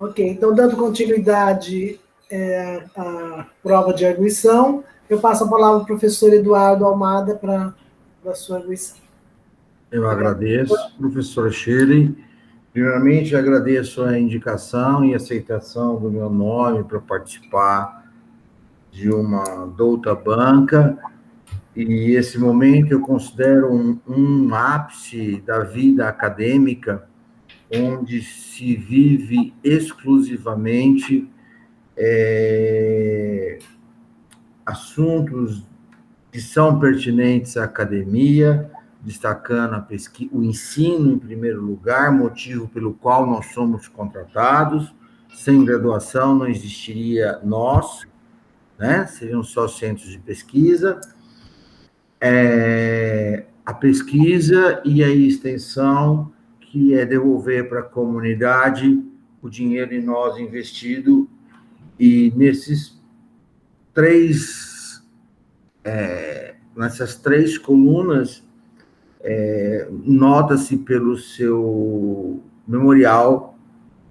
Ok, então, dando continuidade à prova de arguição, eu passo a palavra ao professor Eduardo Almada para a sua arguição. Eu agradeço, professora Shirley. Primeiramente, agradeço a indicação e aceitação do meu nome para participar de uma douta banca, e esse momento eu considero um ápice da vida acadêmica, onde se vive exclusivamente assuntos que são pertinentes à academia, destacando a pesquisa, o ensino em primeiro lugar, motivo pelo qual nós somos contratados. Sem graduação não existiria nós, né? Seriam só centros de pesquisa. A pesquisa e a extensão, que é devolver para a comunidade o dinheiro em nós investido, e nessas três colunas, nota-se pelo seu memorial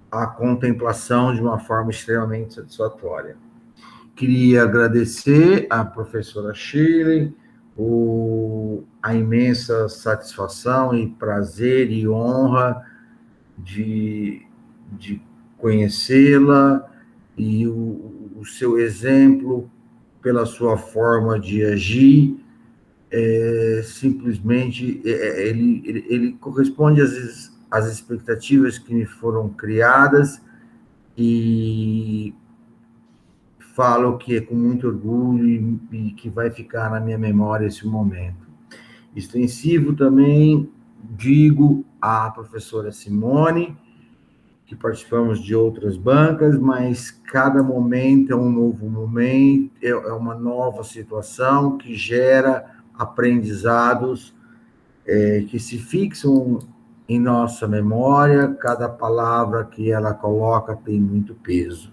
a contemplação de uma forma extremamente satisfatória. Queria agradecer à professora Shirley a imensa satisfação e prazer e honra de conhecê-la, e o seu exemplo pela sua forma de agir, simplesmente ele corresponde às expectativas que me foram criadas, e falo que é com muito orgulho e que vai ficar na minha memória esse momento. Extensivo também, digo, à professora Simone, que participamos de outras bancas, mas cada momento é um novo momento, é uma nova situação que gera aprendizados que se fixam em nossa memória. Cada palavra que ela coloca tem muito peso.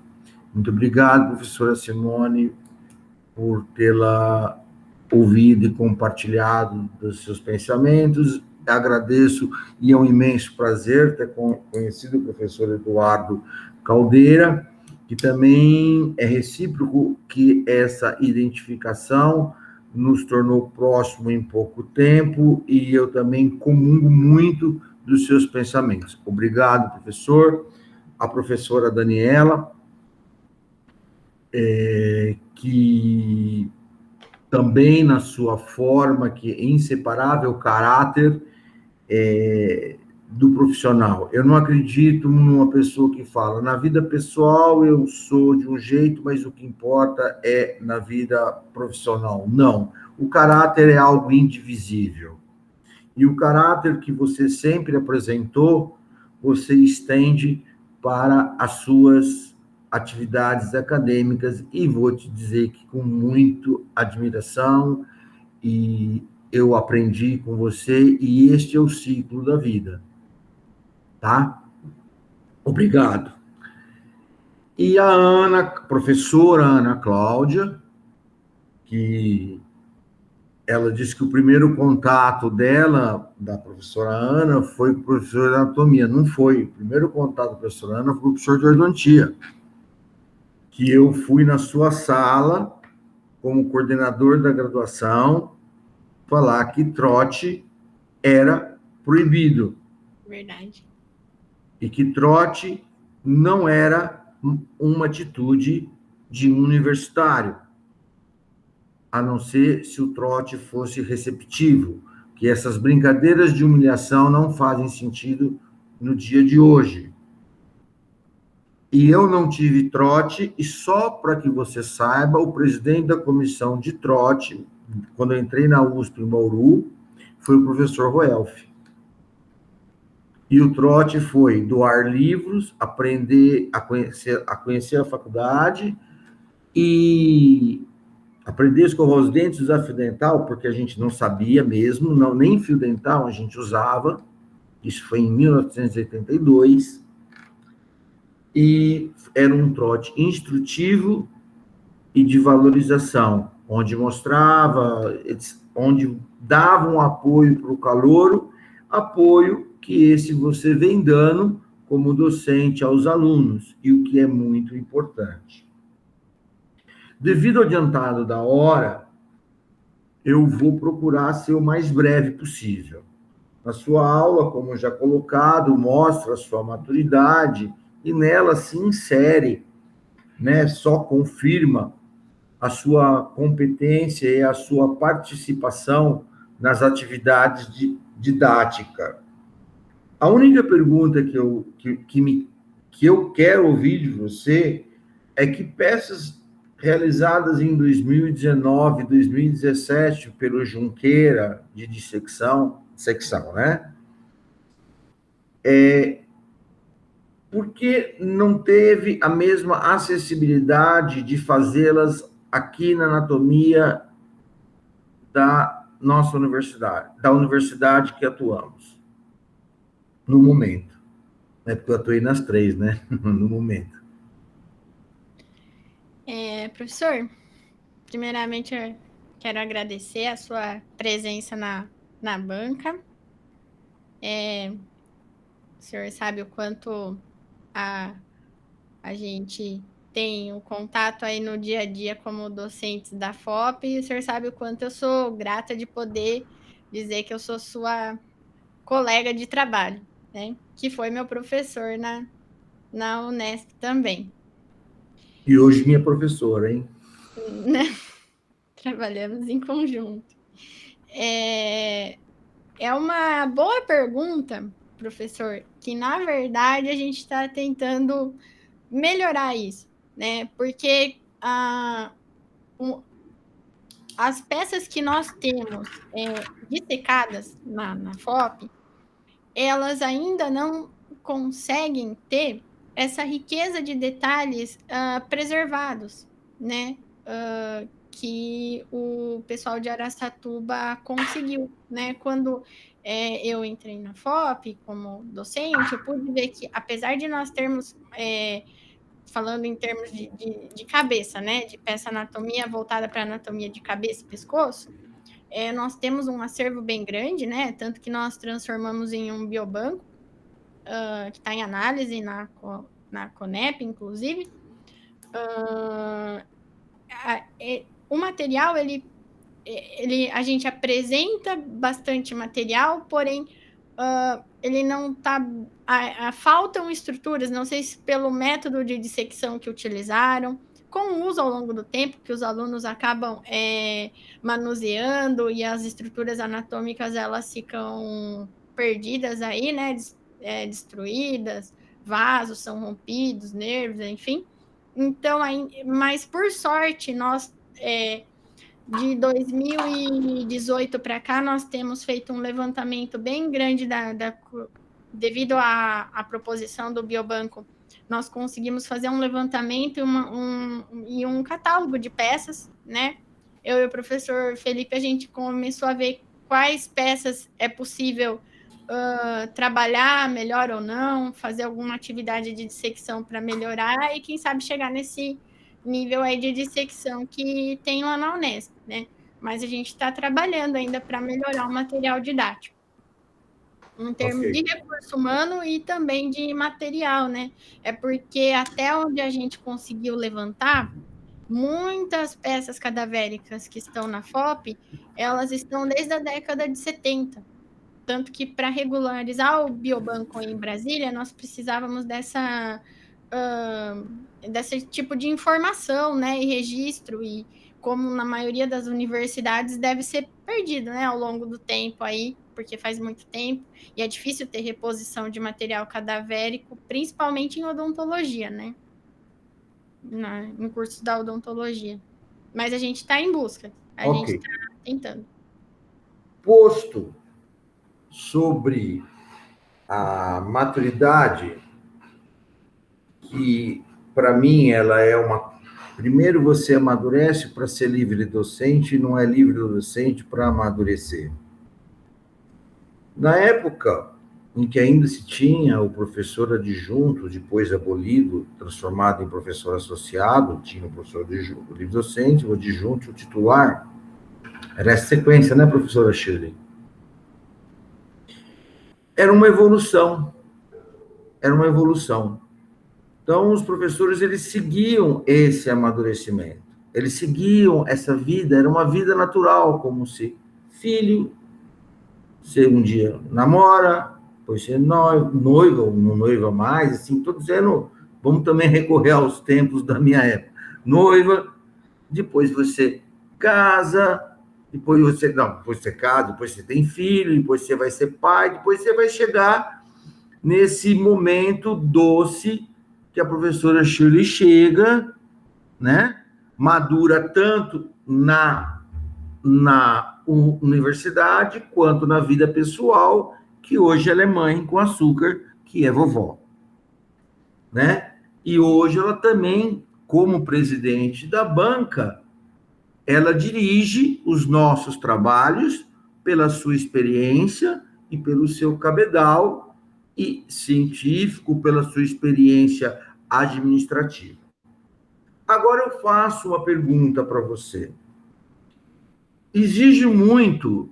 Muito obrigado, professora Simone, por tê-la ouvido e compartilhado dos seus pensamentos. Agradeço, e é um imenso prazer ter conhecido o professor Eduardo Caldeira, que também é recíproco, que essa identificação nos tornou próximo em pouco tempo, e eu também comungo muito dos seus pensamentos. Obrigado, professor. A professora Daniela, que também na sua forma, que é inseparável, caráter do profissional. Eu não acredito numa pessoa que fala, na vida pessoal eu sou de um jeito, mas o que importa é na vida profissional. Não, o caráter é algo indivisível. E o caráter que você sempre apresentou, você estende para as suas atividades acadêmicas, e vou te dizer que com muito admiração, e eu aprendi com você, e este é o ciclo da vida, tá? Obrigado. E a professora Ana Cláudia, que ela disse que o primeiro contato dela, da professora Ana, foi com o professor de anatomia. Não foi. O primeiro contato da professora Ana foi com o professor de ortodontia, que eu fui na sua sala, como coordenador da graduação, falar que trote era proibido. Verdade. E que trote não era uma atitude de um universitário, a não ser se o trote fosse receptivo, que essas brincadeiras de humilhação não fazem sentido no dia de hoje. E eu não tive trote, e só para que você saiba, o presidente da comissão de trote, quando eu entrei na USP em Bauru, foi o professor Roelf. E o trote foi doar livros, aprender a conhecer a faculdade, e aprender a escovar os dentes, usar fio dental, porque a gente não sabia mesmo, não, nem fio dental a gente usava. Isso foi em 1982. E era um trote instrutivo e de valorização, onde mostrava, onde dava um apoio para o calouro, apoio que esse você vem dando como docente aos alunos, e o que é muito importante. Devido ao adiantado da hora, eu vou procurar ser o mais breve possível. Na sua aula, como já colocado, mostra a sua maturidade e nela se insere, né, só confirma a sua competência e a sua participação nas atividades didática. A única pergunta que eu quero ouvir de você é que peças realizadas em 2019, 2017 pelo Junqueira de dissecção, né? Por que não teve a mesma acessibilidade de fazê-las aqui na anatomia da nossa universidade, da universidade que atuamos, no momento? É porque eu atuei nas três, né? No momento. Professor, primeiramente eu quero agradecer a sua presença na banca. O senhor sabe o quanto a gente tem um contato aí no dia a dia como docentes da FOP, e o senhor sabe o quanto eu sou grata de poder dizer que eu sou sua colega de trabalho, né? Que foi meu professor na Unesp também. E hoje minha professora, hein? Né? Trabalhamos em conjunto. É uma boa pergunta, professor, que na verdade a gente está tentando melhorar isso, né? Porque as peças que nós temos dissecadas na FOP, elas ainda não conseguem ter essa riqueza de detalhes preservados, né? Que o pessoal de Araçatuba conseguiu, né? Quando eu entrei na FOP como docente, eu pude ver que, apesar de nós termos, falando em termos de cabeça, né? De peça anatomia voltada para anatomia de cabeça e pescoço, nós temos um acervo bem grande, né? Tanto que nós transformamos em um biobanco, que está em análise na CONEP, inclusive. O material, a gente apresenta bastante material, porém, ele não está... faltam estruturas, não sei se pelo método de dissecção que utilizaram, com o uso ao longo do tempo, que os alunos acabam manuseando, e as estruturas anatômicas, elas ficam perdidas aí, né, destruídas, vasos são rompidos, nervos, enfim. Então, mas por sorte, nós, de 2018 para cá, nós temos feito um levantamento bem grande devido à proposição do Biobanco. Nós conseguimos fazer um levantamento e um catálogo de peças, né? Eu e o professor Felipe, a gente começou a ver quais peças é possível trabalhar melhor ou não, fazer alguma atividade de dissecção para melhorar, e quem sabe chegar nesse nível aí de dissecção que tem lá na Unesp, né? Mas a gente está trabalhando ainda para melhorar o material didático, em termos de recurso humano e também de material, né? É porque até onde a gente conseguiu levantar, muitas peças cadavéricas que estão na FOP, elas estão desde a década de 70. Tanto que, para regularizar o biobanco em Brasília, nós precisávamos desse tipo de informação, né, e registro, e como na maioria das universidades deve ser perdido, né, ao longo do tempo aí, porque faz muito tempo, e é difícil ter reposição de material cadavérico, principalmente em odontologia, né, em cursos da odontologia. Mas a gente está em busca, a gente está tentando. Posto sobre a maturidade, que para mim ela é uma... Primeiro você amadurece para ser livre docente, e não é livre docente para amadurecer. Na época em que ainda se tinha o professor adjunto, depois abolido, transformado em professor associado, tinha o professor adjunto, o livre docente, o adjunto e o titular. Era essa sequência, né, professora Shirley? Era uma evolução. era uma evolução. Então, os professores, eles seguiam esse amadurecimento, eles seguiam essa vida, era uma vida natural, como se filho, você um dia namora, depois você noiva ou não noiva mais, assim, estou dizendo, vamos também recorrer aos tempos da minha época. Noiva, depois você casa, depois você casa, depois você tem filho, depois você vai ser pai, depois você vai chegar nesse momento doce que a professora Shirley chega, né? Madura tanto na universidade quanto na vida pessoal, que hoje ela é mãe com açúcar, que é vovó, né? E hoje ela também, como presidente da banca, ela dirige os nossos trabalhos pela sua experiência e pelo seu cabedal e científico, pela sua experiência administrativa. Agora eu faço uma pergunta para você. Exige muito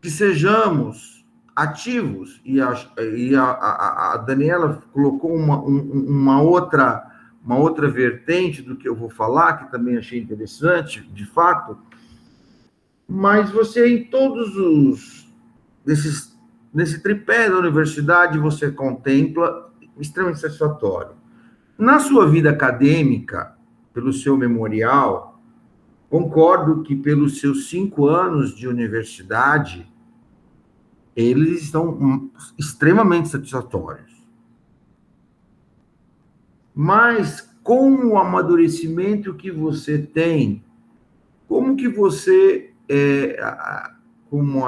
que sejamos ativos, e a Daniela colocou uma outra vertente do que eu vou falar, que também achei interessante, de fato, mas você, em todos nesse tripé da universidade, você contempla extremamente satisfatório. Na sua vida acadêmica, pelo seu memorial, concordo que pelos seus 5 anos de universidade, eles estão extremamente satisfatórios. Mas com o amadurecimento que você tem, como que você, como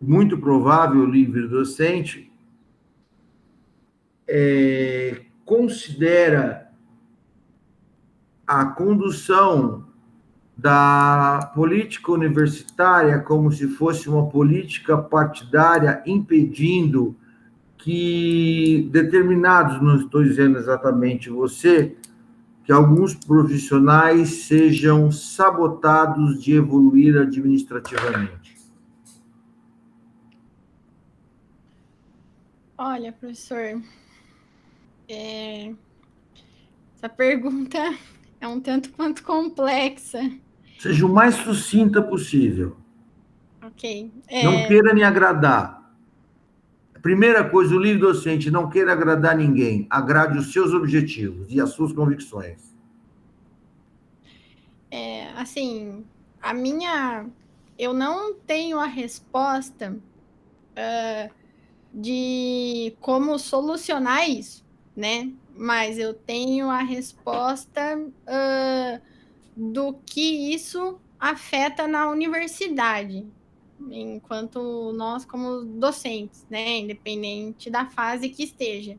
muito provável livre docente, considera a condução da política universitária como se fosse uma política partidária, impedindo que determinados, não estou dizendo exatamente você, que alguns profissionais sejam sabotados de evoluir administrativamente? Olha, professor, essa pergunta é um tanto quanto complexa. Seja o mais sucinta possível. Ok. Não queira me agradar. Primeira coisa, o livre docente, não queira agradar ninguém. Agrade os seus objetivos e as suas convicções. Assim, eu não tenho a resposta de como solucionar isso, né? Mas eu tenho a resposta do que isso afeta na universidade, enquanto nós como docentes, né? Independente da fase que esteja.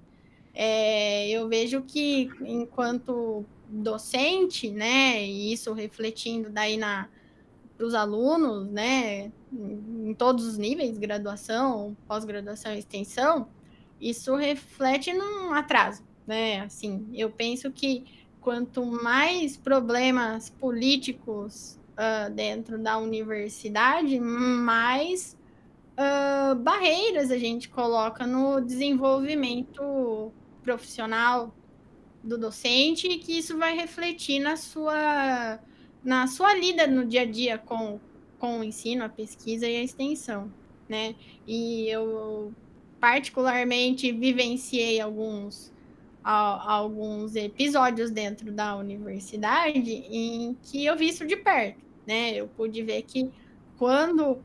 Eu vejo que enquanto docente, né? E isso refletindo daí para os alunos, né? Em todos os níveis, graduação, pós-graduação e extensão, isso reflete num atraso, né? Assim, eu penso que quanto mais problemas políticos dentro da universidade, mais barreiras a gente coloca no desenvolvimento profissional do docente, e que isso vai refletir na sua lida no dia a dia com o ensino, a pesquisa e a extensão, né? E eu particularmente vivenciei alguns episódios dentro da universidade em que eu vi isso de perto, né? Eu pude ver que quando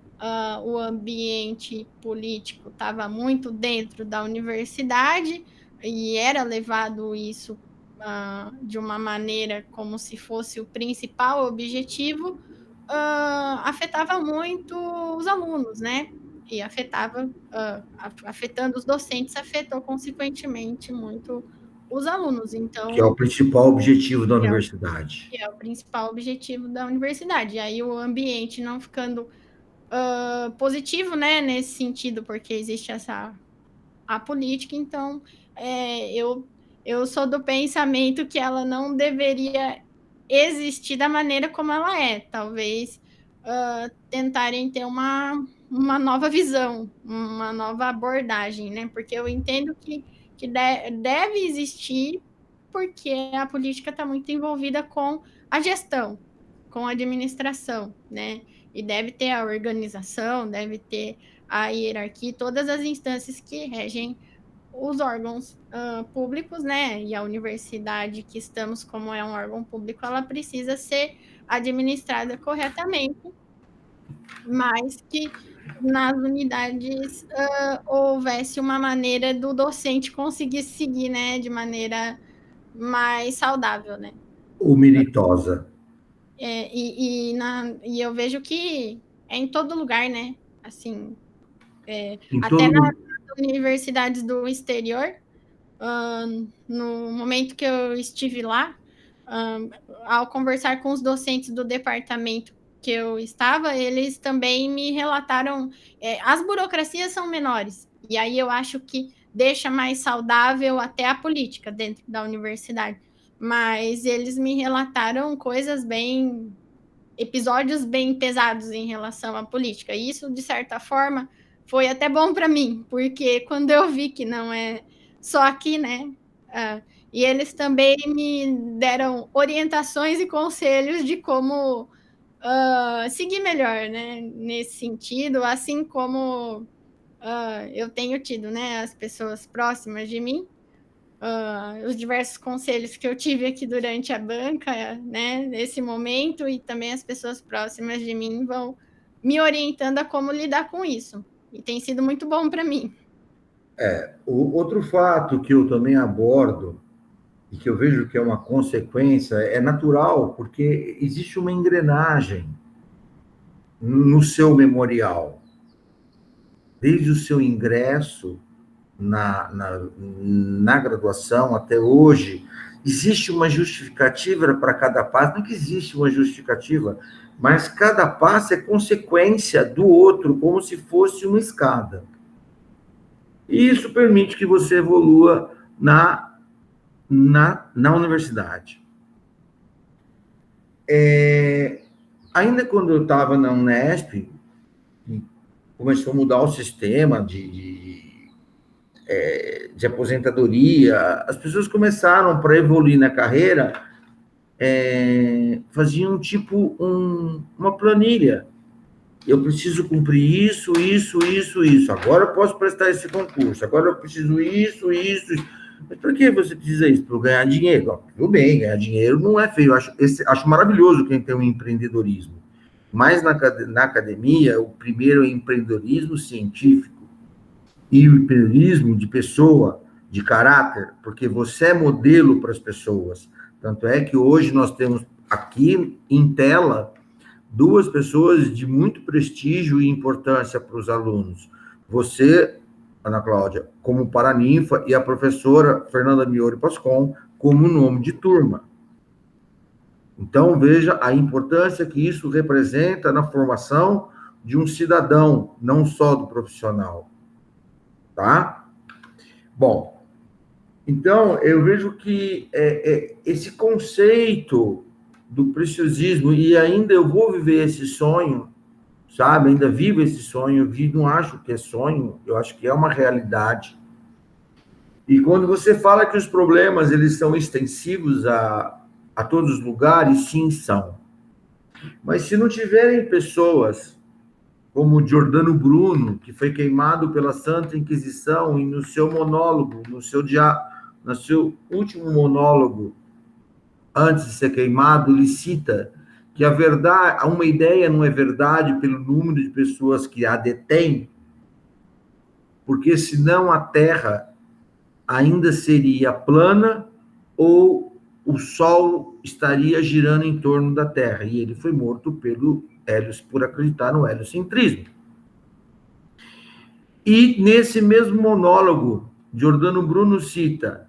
o ambiente político estava muito dentro da universidade e era levado isso de uma maneira como se fosse o principal objetivo, afetava muito os alunos, né? E afetando os docentes, afetou consequentemente muito os alunos. Então, que é o principal objetivo da universidade. Que é o principal objetivo da universidade. E aí o ambiente não ficando positivo, né, nesse sentido, porque existe a política, então eu sou do pensamento que ela não deveria existir da maneira como ela é. Talvez tentarem ter uma nova visão, uma nova abordagem, né? Porque eu entendo que deve existir, porque a política está muito envolvida com a gestão, com a administração, né? E deve ter a organização, deve ter a hierarquia, todas as instâncias que regem os órgãos públicos, né? E a universidade que estamos, como é um órgão público, ela precisa ser administrada corretamente, mas que nas unidades houvesse uma maneira do docente conseguir seguir, né, de maneira mais saudável, né? Ou meritosa. E eu vejo que é em todo lugar, né? Assim, até Todo... nas universidades do exterior, no momento que eu estive lá, ao conversar com os docentes do departamento que eu estava, eles também me relataram, as burocracias são menores, e aí eu acho que deixa mais saudável até a política dentro da universidade, mas eles me relataram episódios bem pesados em relação à política, e isso, de certa forma, foi até bom para mim, porque quando eu vi que não é só aqui, né? E eles também me deram orientações e conselhos de como seguir melhor, né? Nesse sentido, assim como eu tenho tido, né? As pessoas próximas de mim, os diversos conselhos que eu tive aqui durante a banca, né? Nesse momento, e também as pessoas próximas de mim vão me orientando a como lidar com isso. E tem sido muito bom para mim. O outro fato que eu também abordo, e que eu vejo que é uma consequência, é natural, porque existe uma engrenagem no seu memorial. Desde o seu ingresso na graduação até hoje, existe uma justificativa para cada passo. Não é que existe uma justificativa, mas cada passo é consequência do outro, como se fosse uma escada. E isso permite que você evolua na universidade. Ainda quando eu estava na Unesp, começou a mudar o sistema de aposentadoria, as pessoas começaram, para evoluir na carreira, faziam tipo uma planilha. Eu preciso cumprir isso, isso, isso, isso. Agora eu posso prestar esse concurso. Agora eu preciso isso, isso, isso. Mas por que você precisa isso? Para ganhar dinheiro. Tudo bem, ganhar dinheiro não é feio. Acho maravilhoso quem tem um empreendedorismo. Mas na academia, o primeiro é empreendedorismo científico e o empreendedorismo de pessoa, de caráter, porque você é modelo para as pessoas. Tanto é que hoje nós temos aqui em tela 2 pessoas de muito prestígio e importância para os alunos. Você, Ana Cláudia, como paraninfa, e a professora Fernanda Miori Pascon, como nome de turma. Então, veja a importância que isso representa na formação de um cidadão, não só do profissional. Tá? Bom, então, eu vejo que esse conceito do preciosismo, e ainda eu vou viver esse sonho, sabe? Ainda vivo esse sonho, não acho que é sonho, eu acho que é uma realidade. E quando você fala que os problemas eles são extensivos a todos os lugares, sim, são. Mas se não tiverem pessoas como Giordano Bruno, que foi queimado pela Santa Inquisição, e no seu monólogo, no seu último monólogo, antes de ser queimado, ele cita que a verdade, uma ideia não é verdade pelo número de pessoas que a detêm, porque senão a Terra ainda seria plana ou o Sol estaria girando em torno da Terra. E ele foi morto por acreditar no heliocentrismo. E nesse mesmo monólogo, Giordano Bruno cita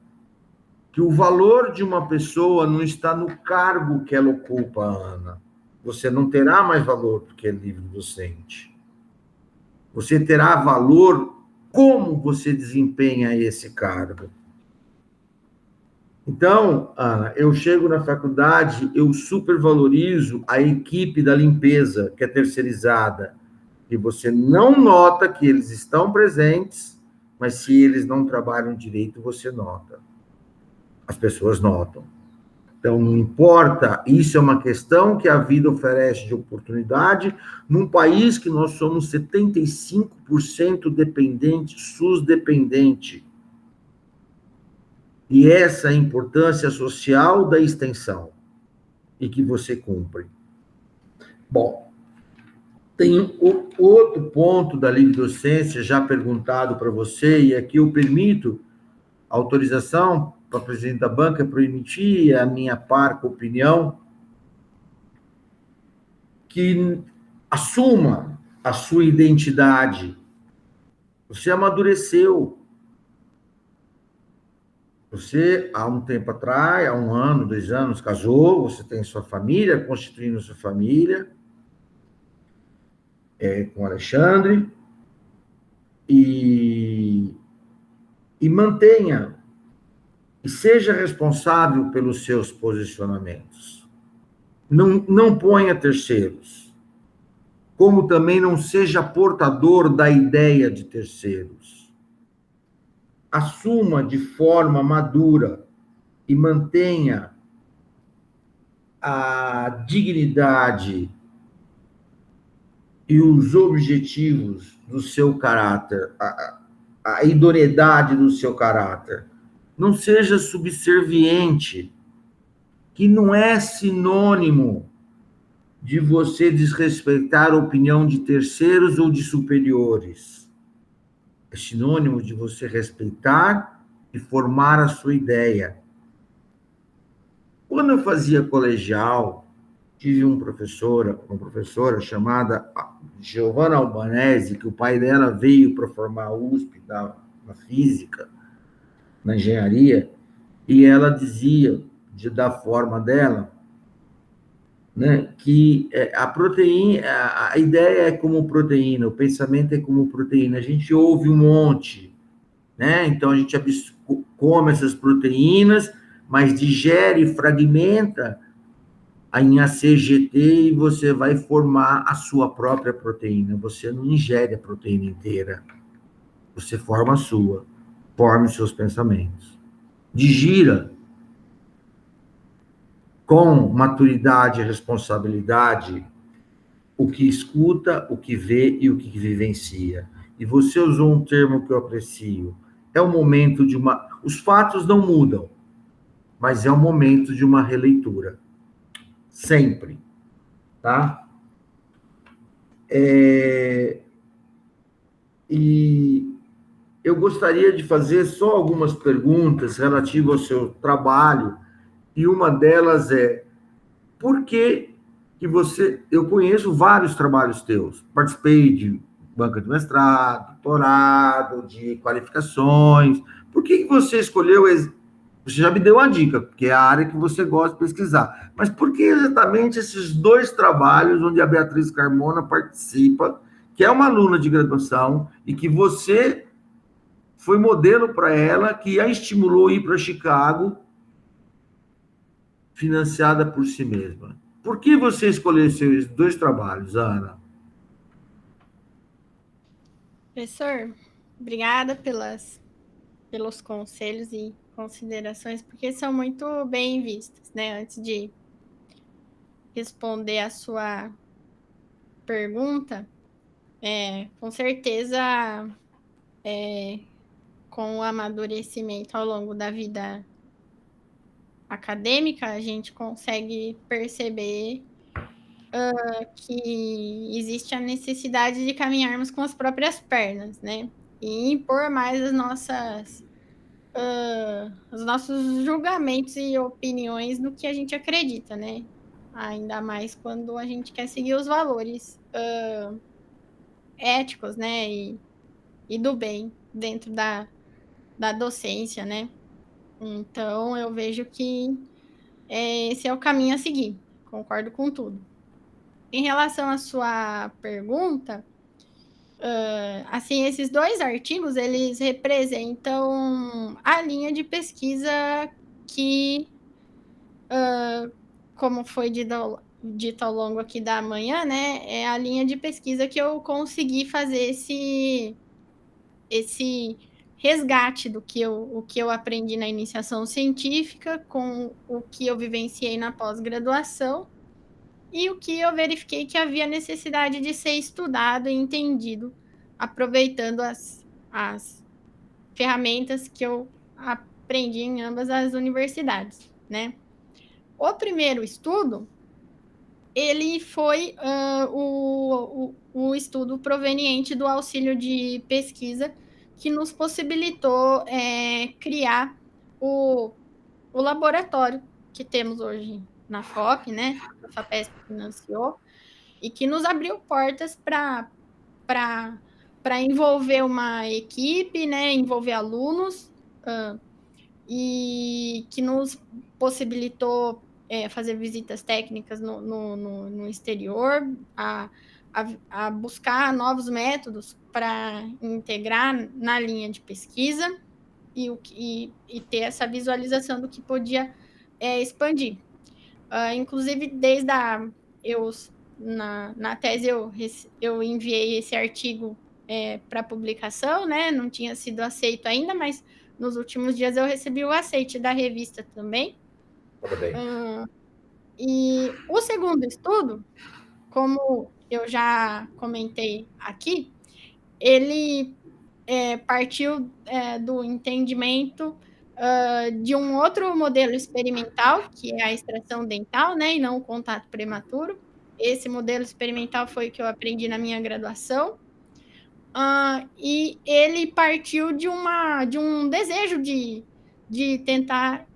que o valor de uma pessoa não está no cargo que ela ocupa, Ana. Você não terá mais valor porque é livre docente. Você terá valor como você desempenha esse cargo. Então, Ana, eu chego na faculdade, eu supervalorizo a equipe da limpeza, que é terceirizada, e você não nota que eles estão presentes, mas se eles não trabalham direito, você nota. As pessoas notam. Então, não importa, isso é uma questão que a vida oferece de oportunidade num país que nós somos 75% dependente, SUS dependente. E essa é a importância social da extensão e que você cumpre. Bom, tem outro ponto da livre docência já perguntado para você, e aqui eu permito autorização para o presidente da banca para emitir a minha parca opinião, que assuma a sua identidade. Você amadureceu. Você, há um tempo atrás, há 1 ano, 2 anos, casou, você tem sua família, constituindo sua família, com o Alexandre, e mantenha, e seja responsável pelos seus posicionamentos. Não ponha terceiros, como também não seja portador da ideia de terceiros. Assuma de forma madura e mantenha a dignidade e os objetivos do seu caráter, a idoneidade do seu caráter. Não seja subserviente, que não é sinônimo de você desrespeitar a opinião de terceiros ou de superiores. É sinônimo de você respeitar e formar a sua ideia. Quando eu fazia colegial, tive uma professora chamada Giovanna Albanese, que o pai dela veio para formar a USP na física, na engenharia, e ela dizia, da forma dela, né, que a proteína, a ideia é como proteína, o pensamento é como proteína. A gente ouve um monte, né? Então a gente come essas proteínas, mas digere e fragmenta em ACGT e você vai formar a sua própria proteína. Você não ingere a proteína inteira. Você forma a sua. Forme os seus pensamentos. Digira com maturidade e responsabilidade o que escuta, o que vê e o que vivencia. E você usou um termo que eu aprecio. É o momento de uma... Os fatos não mudam, mas é o momento de uma releitura. Sempre. Tá? E eu gostaria de fazer só algumas perguntas relativas ao seu trabalho, e uma delas é, por que você... Eu conheço vários trabalhos teus, participei de banca de mestrado, doutorado, de qualificações, por que você escolheu... Você já me deu uma dica, porque é a área que você gosta de pesquisar. Mas por que exatamente esses 2 trabalhos onde a Beatriz Carmona participa, que é uma aluna de graduação, e que você foi modelo para ela, que a estimulou a ir para Chicago, financiada por si mesma? Por que você escolheu esses 2 trabalhos, Ana? Professor, obrigada pelos conselhos e considerações, porque são muito bem vistas, né? Antes de responder a sua pergunta, com certeza, com o amadurecimento ao longo da vida acadêmica, a gente consegue perceber que existe a necessidade de caminharmos com as próprias pernas, né? E impor mais os nossos julgamentos e opiniões no que a gente acredita, né? Ainda mais quando a gente quer seguir os valores éticos, né? E do bem dentro da docência, né? Então, eu vejo que esse é o caminho a seguir. Concordo com tudo. Em relação à sua pergunta, assim, esses 2 artigos, eles representam a linha de pesquisa que, como foi dito ao longo aqui da manhã, né, é a linha de pesquisa que eu consegui fazer esse resgate do que eu aprendi na iniciação científica com o que eu vivenciei na pós-graduação e o que eu verifiquei que havia necessidade de ser estudado e entendido, aproveitando as ferramentas que eu aprendi em ambas as universidades, né? O primeiro estudo, ele foi o estudo proveniente do auxílio de pesquisa que nos possibilitou criar o laboratório que temos hoje na FOP, né? A FAPESP financiou, e que nos abriu portas para envolver uma equipe, né? Envolver alunos, e que nos possibilitou fazer visitas técnicas no exterior, a buscar novos métodos para integrar na linha de pesquisa e ter essa visualização do que podia expandir. Inclusive, na tese eu enviei esse artigo para publicação, né? Não tinha sido aceito ainda, mas nos últimos dias eu recebi o aceite da revista também. E o segundo estudo, como eu já comentei aqui, ele partiu do entendimento de um outro modelo experimental, que é a extração dental, né, e não o contato prematuro. Esse modelo experimental foi o que eu aprendi na minha graduação. E ele partiu de um desejo de tentar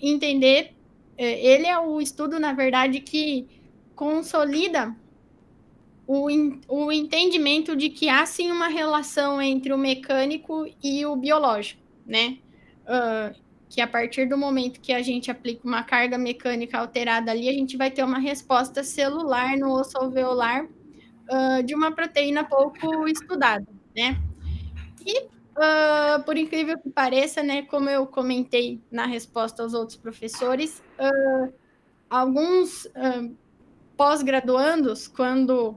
entender. Ele é o estudo, na verdade, que consolida o entendimento de que há sim uma relação entre o mecânico e o biológico, né? Que a partir do momento que a gente aplica uma carga mecânica alterada ali, a gente vai ter uma resposta celular no osso alveolar de uma proteína pouco estudada, né? E, por incrível que pareça, né, como eu comentei na resposta aos outros professores, alguns pós-graduandos, quando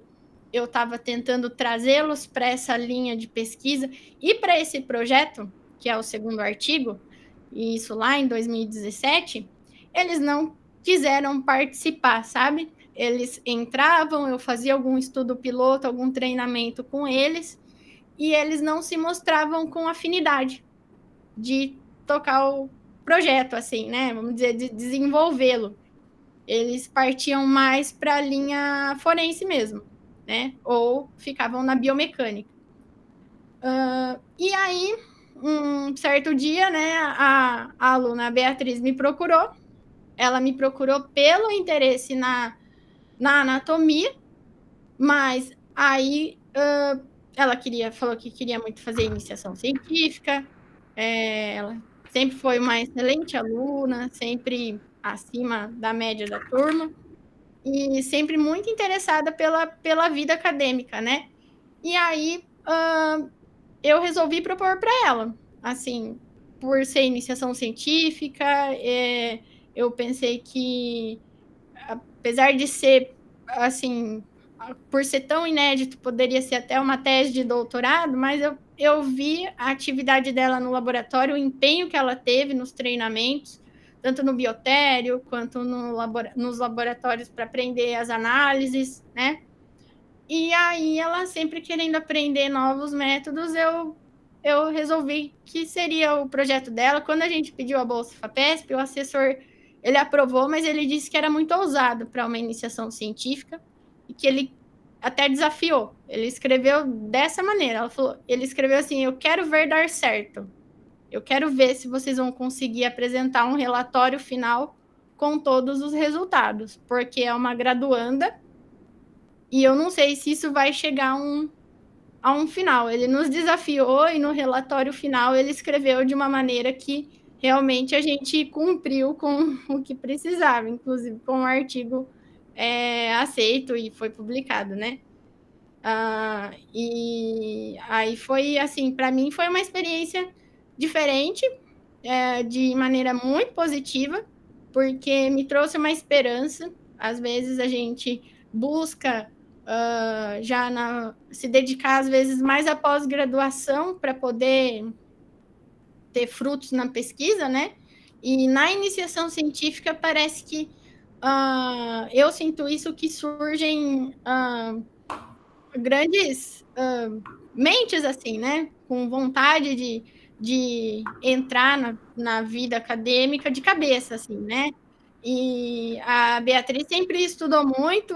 eu estava tentando trazê-los para essa linha de pesquisa e para esse projeto, que é o segundo artigo, e isso lá em 2017, eles não quiseram participar, sabe? Eles entravam, eu fazia algum estudo piloto, algum treinamento com eles, e eles não se mostravam com afinidade de tocar o projeto, assim, né? Vamos dizer, de desenvolvê-lo. Eles partiam mais para a linha forense mesmo, né? Ou ficavam na biomecânica. E aí, um certo dia, né, a aluna Beatriz me procurou. Ela me procurou pelo interesse na anatomia, mas aí ela falou que queria muito fazer iniciação científica. Ela sempre foi uma excelente aluna, sempre acima da média da turma, e sempre muito interessada pela vida acadêmica, né? E aí eu resolvi propor para ela, assim, por ser iniciação científica, eu pensei que, apesar de ser, assim, por ser tão inédito, poderia ser até uma tese de doutorado, mas eu vi a atividade dela no laboratório, o empenho que ela teve nos treinamentos, tanto no biotério, quanto nos laboratórios para aprender as análises, né? E aí, ela sempre querendo aprender novos métodos, eu resolvi que seria o projeto dela. Quando a gente pediu a Bolsa FAPESP, o assessor, ele aprovou, mas ele disse que era muito ousado para uma iniciação científica e que ele até desafiou. Ele escreveu dessa maneira, ele escreveu assim: eu quero ver dar certo. Eu quero ver se vocês vão conseguir apresentar um relatório final com todos os resultados, porque é uma graduanda e eu não sei se isso vai chegar a um final. Ele nos desafiou e no relatório final ele escreveu de uma maneira que realmente a gente cumpriu com o que precisava, inclusive com o artigo aceito e foi publicado, né? E aí foi assim, para mim foi uma experiência diferente, de maneira muito positiva, porque me trouxe uma esperança. Às vezes a gente busca se dedicar, às vezes, mais à pós-graduação para poder ter frutos na pesquisa, né? E na iniciação científica parece que eu sinto isso, que surgem grandes mentes, assim, né? Com vontade de entrar na vida acadêmica de cabeça, assim, né? E a Beatriz sempre estudou muito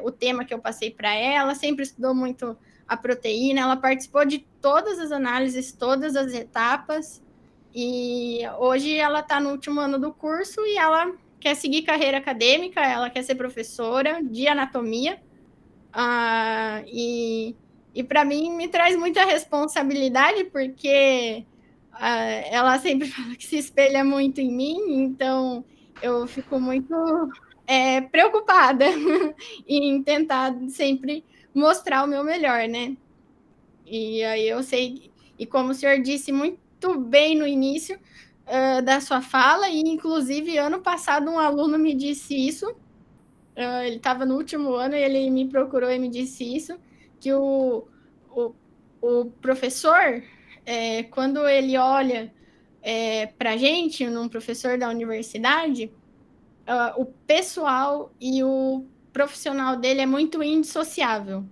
o tema que eu passei para ela, sempre estudou muito a proteína, ela participou de todas as análises, todas as etapas, e hoje ela está no último ano do curso e ela quer seguir carreira acadêmica, ela quer ser professora de anatomia, e para mim me traz muita responsabilidade, porque ela sempre fala que se espelha muito em mim, então eu fico muito preocupada em tentar sempre mostrar o meu melhor, né? E aí eu sei, e como o senhor disse muito bem no início da sua fala, e inclusive ano passado um aluno me disse isso, ele estava no último ano e ele me procurou e me disse isso, que o professor, quando ele olha para a gente, num professor da universidade, o pessoal e o profissional dele é muito indissociável,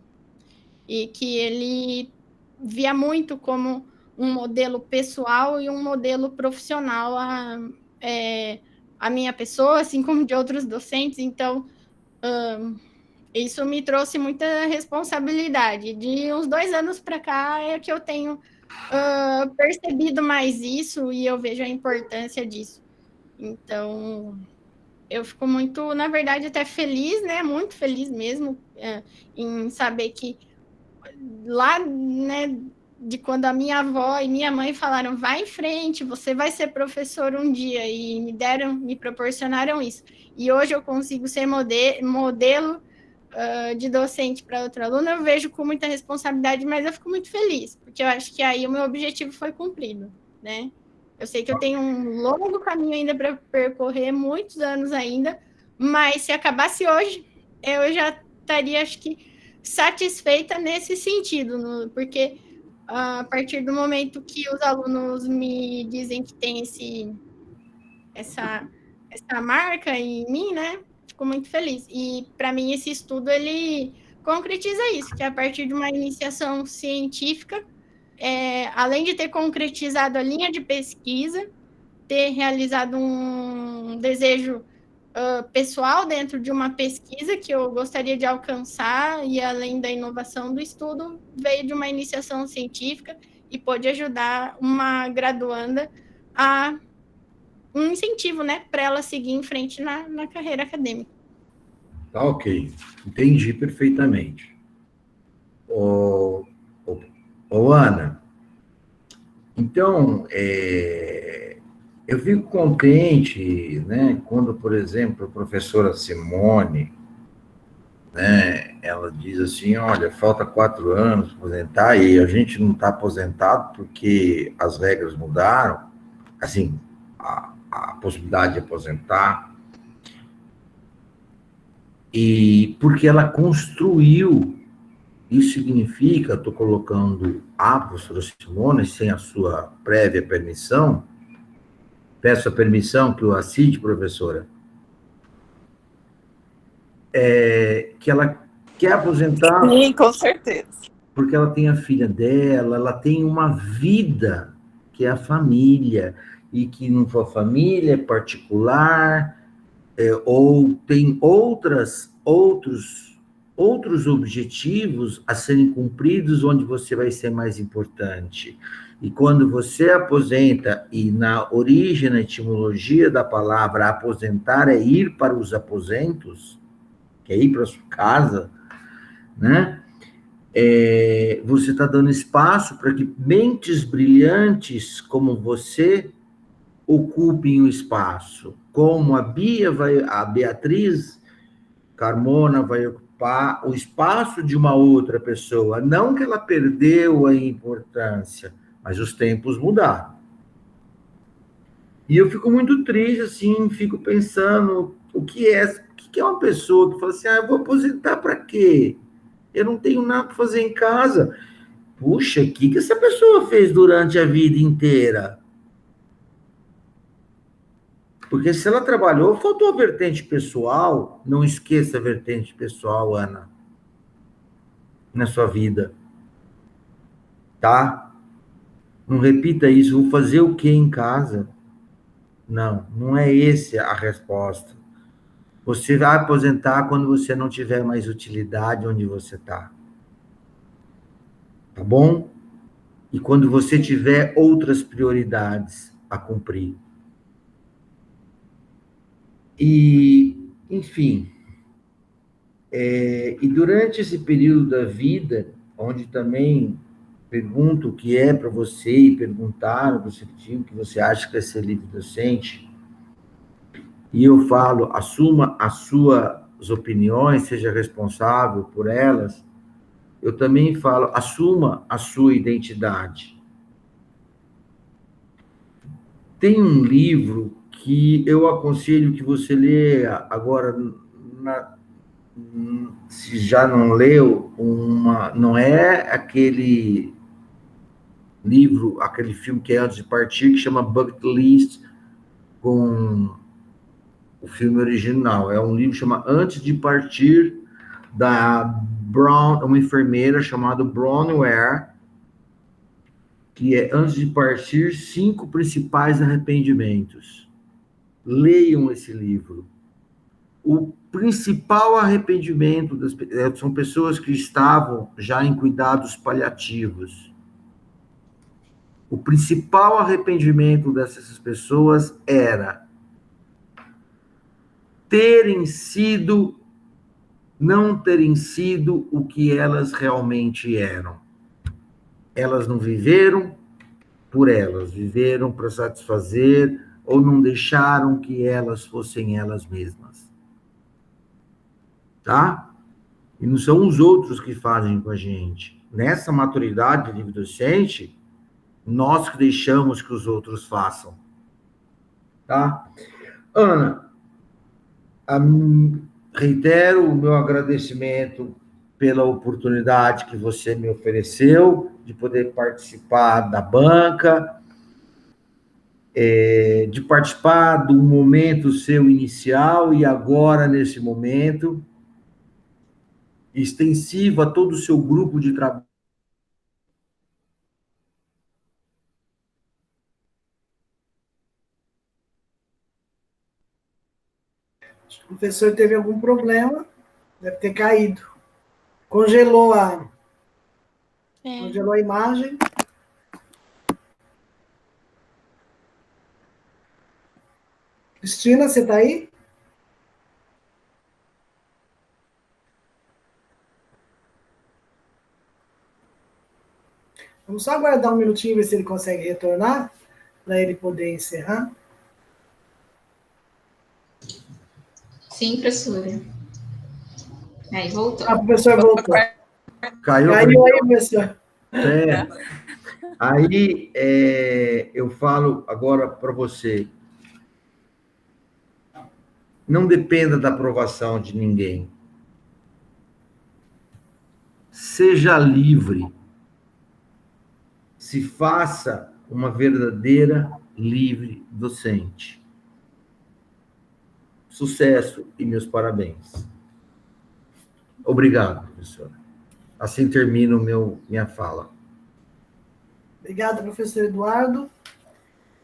e que ele via muito como um modelo pessoal e um modelo profissional a minha pessoa, assim como de outros docentes. Então, isso me trouxe muita responsabilidade. De uns 2 anos para cá é que eu tenho percebido mais isso, e eu vejo a importância disso. Então, eu fico muito, na verdade, até feliz, né? Muito feliz mesmo em saber que lá, né, de quando a minha avó e minha mãe falaram, vai em frente, você vai ser professor um dia, e me proporcionaram isso. E hoje eu consigo ser modelo de docente para outra aluna, eu vejo com muita responsabilidade, mas eu fico muito feliz, porque eu acho que aí o meu objetivo foi cumprido, né? Eu sei que eu tenho um longo caminho ainda para percorrer, muitos anos ainda, mas se acabasse hoje, eu já estaria, acho que, satisfeita nesse sentido, porque a partir do momento que os alunos me dizem que tem essa marca em mim, né? Fico muito feliz. E para mim esse estudo ele concretiza isso, que a partir de uma iniciação científica, além de ter concretizado a linha de pesquisa, ter realizado um desejo pessoal dentro de uma pesquisa que eu gostaria de alcançar, e além da inovação do estudo, veio de uma iniciação científica e pôde ajudar uma graduanda a um incentivo, né, para ela seguir em frente na carreira acadêmica. Tá ok, entendi perfeitamente. Ana, então, eu fico contente, né, quando, por exemplo, a professora Simone, né, ela diz assim, olha, falta 4 anos para aposentar, e a gente não está aposentado porque as regras mudaram, assim, a possibilidade de aposentar, e porque ela construiu. Isso significa, estou colocando a professora Simone sem a sua prévia permissão, peço a permissão que eu assiste, professora, que ela quer aposentar. Sim, com certeza. Porque ela tem a filha dela, ela tem uma vida que é a família, e que não for família, é particular, ou tem outros objetivos a serem cumpridos, onde você vai ser mais importante. E quando você aposenta, e na origem, na etimologia da palavra aposentar é ir para os aposentos, que é ir para a sua casa, né? Você está dando espaço para que mentes brilhantes como você ocupem o espaço, como a Beatriz Carmona vai ocupar o espaço de uma outra pessoa. Não que ela perdeu a importância, mas os tempos mudaram. E eu fico muito triste, assim, fico pensando o que é uma pessoa que fala assim, eu vou aposentar para quê? Eu não tenho nada para fazer em casa. Puxa, o que essa pessoa fez durante a vida inteira? Porque se ela trabalhou, faltou a vertente pessoal, não esqueça a vertente pessoal, Ana, na sua vida, tá? Não repita isso, vou fazer o que em casa? Não, não é essa a resposta. Você vai aposentar quando você não tiver mais utilidade onde você está. Tá bom? E quando você tiver outras prioridades a cumprir. E, enfim, e durante esse período da vida, onde também pergunto o que é para você e perguntaram para você o que você acha que é ser livre docente, e eu falo, assuma as suas opiniões, seja responsável por elas, eu também falo, assuma a sua identidade. Tem um livro que eu aconselho que você leia agora, se já não leu, não é aquele livro, aquele filme que é Antes de Partir, que chama Bucket List, com o filme original. É um livro que chama Antes de Partir, da Brown, uma enfermeira chamada Bronwyn Ware, que é Antes de Partir, 5 principais arrependimentos. Leiam esse livro. O principal arrependimento são pessoas que estavam já em cuidados paliativos. O principal arrependimento dessas pessoas era não terem sido o que elas realmente eram. Elas não viveram por elas, viveram para satisfazer ou não deixaram que elas fossem elas mesmas. Tá? E não são os outros que fazem com a gente. Nessa maturidade de livre docente, nós que deixamos que os outros façam. Tá? Ana, reitero o meu agradecimento pela oportunidade que você me ofereceu de poder participar da banca, de participar do momento seu inicial e agora nesse momento, extensivo a todo o seu grupo de trabalho. O professor teve algum problema, deve ter caído. Congelou a imagem. Cristina, você está aí? Vamos só aguardar um minutinho, ver se ele consegue retornar, para ele poder encerrar. Sim, professora. Aí, voltou. O professor voltou. Caiu aí, professor. Aí, eu falo agora para você. Não dependa da aprovação de ninguém. Seja livre. Se faça uma verdadeira livre docente. Sucesso e meus parabéns. Obrigado, professora. Assim termino minha fala. Obrigada, professor Eduardo.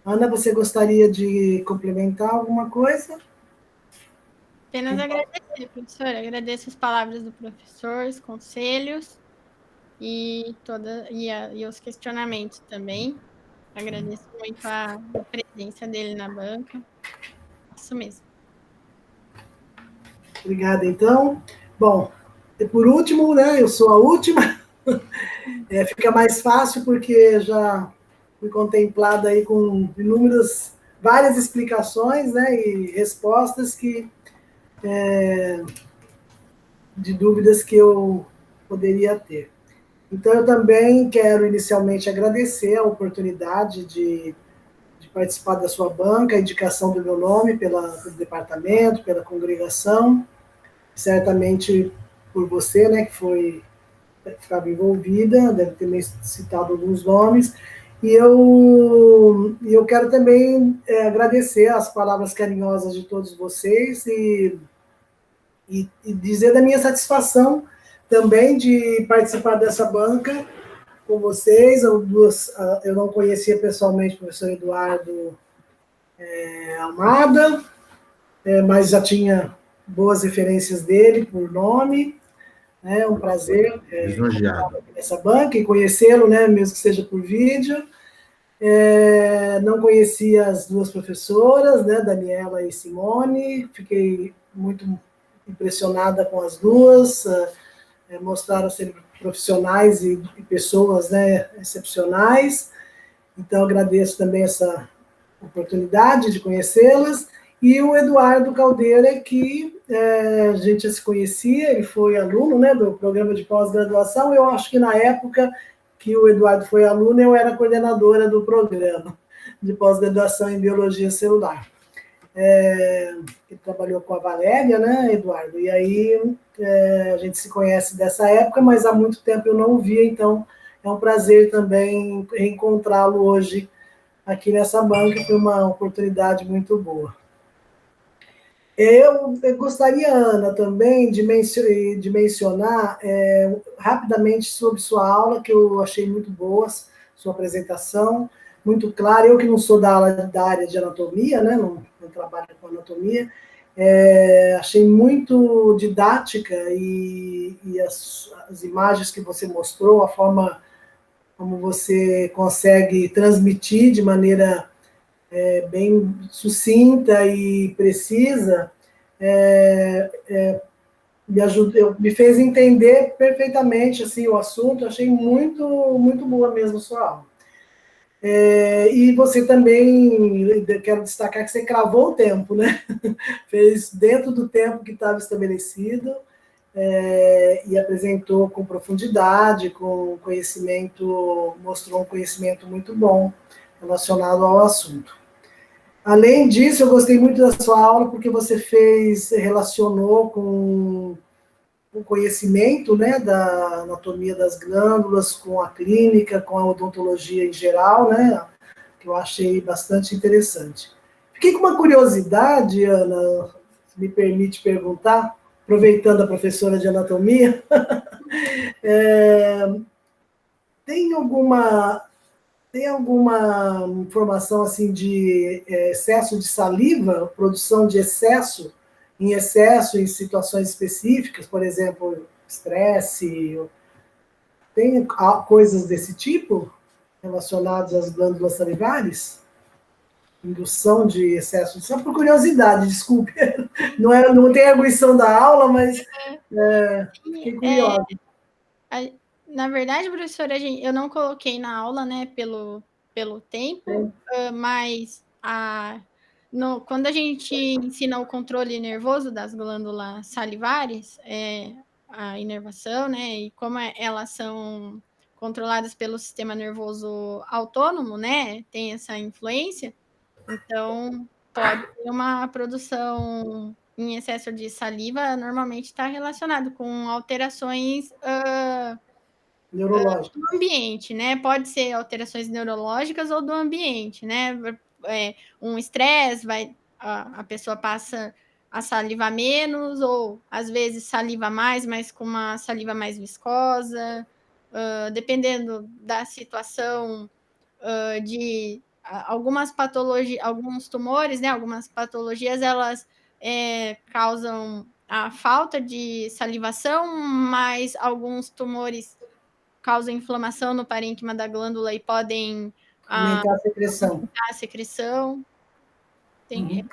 Ana, você gostaria de complementar alguma coisa? Apenas agradecer, professora. Agradeço as palavras do professor, os conselhos e os questionamentos também. Agradeço muito a presença dele na banca. Isso mesmo. Obrigada, então. Bom, e por último, né, eu sou a última. Fica mais fácil porque já fui contemplada aí com várias explicações, né, e respostas de dúvidas que eu poderia ter. Então, eu também quero inicialmente agradecer a oportunidade de de participar da sua banca, a indicação do meu nome pelo departamento, pela congregação, certamente por você, né, que estava envolvida, deve ter me citado alguns nomes, e eu quero também agradecer as palavras carinhosas de todos vocês e dizer da minha satisfação também de participar dessa banca com vocês. Eu não conhecia pessoalmente o professor Eduardo Almada, mas já tinha boas referências dele por nome. É um prazer essa banca e conhecê-lo, né, mesmo que seja por vídeo. Não conhecia as duas professoras, né, Daniela e Simone, fiquei muito impressionada com as duas, mostraram ser profissionais e pessoas, né, excepcionais, então agradeço também essa oportunidade de conhecê-las, e o Eduardo Caldeira, que a gente já se conhecia, ele foi aluno, né, do programa de pós-graduação. Eu acho que na época que o Eduardo foi aluno, eu era coordenadora do programa de pós-graduação em biologia celular. Ele trabalhou com a Valéria, né, Eduardo? E aí a gente se conhece dessa época, mas há muito tempo eu não o via, então é um prazer também reencontrá-lo hoje aqui nessa banca, foi uma oportunidade muito boa. Eu gostaria, Ana, também de mencionar rapidamente sobre sua aula, que eu achei muito boa, sua apresentação, muito clara. Eu que não sou da área de anatomia, né, não trabalho com anatomia, achei muito didática e as imagens que você mostrou, a forma como você consegue transmitir de maneira bem sucinta e precisa, me fez entender perfeitamente assim, o assunto. Achei muito, muito boa mesmo a sua aula. E você também, quero destacar que você cravou o tempo, né? Fez dentro do tempo que estava estabelecido, e apresentou com profundidade, com conhecimento, mostrou um conhecimento muito bom relacionado ao assunto. Além disso, eu gostei muito da sua aula, porque você relacionou com o conhecimento, né, da anatomia das glândulas, com a clínica, com a odontologia em geral, né, que eu achei bastante interessante. Fiquei com uma curiosidade, Ana, se me permite perguntar, aproveitando a professora de anatomia, tem alguma informação assim de excesso de saliva, produção de excesso em situações específicas, por exemplo, estresse? Tem coisas desse tipo relacionadas às glândulas salivares? Indução de excesso de saliva? Por curiosidade, desculpe. Não tem arguição da aula, mas fiquei curiosa. Na verdade, professora, eu não coloquei na aula, né, pelo tempo, mas quando a gente ensina o controle nervoso das glândulas salivares, a inervação, né, e como elas são controladas pelo sistema nervoso autônomo, né, tem essa influência, então pode ter uma produção em excesso de saliva, normalmente está relacionado com alterações Neurológico. do ambiente, né? Pode ser alterações neurológicas ou do ambiente, né? Um estresse, a pessoa passa a salivar menos, ou às vezes saliva mais, mas com uma saliva mais viscosa, dependendo da situação de algumas patologias, alguns tumores, né? Algumas patologias, elas causam a falta de salivação, mas alguns tumores causam inflamação no parênquima da glândula e podem aumentar a secreção. Tem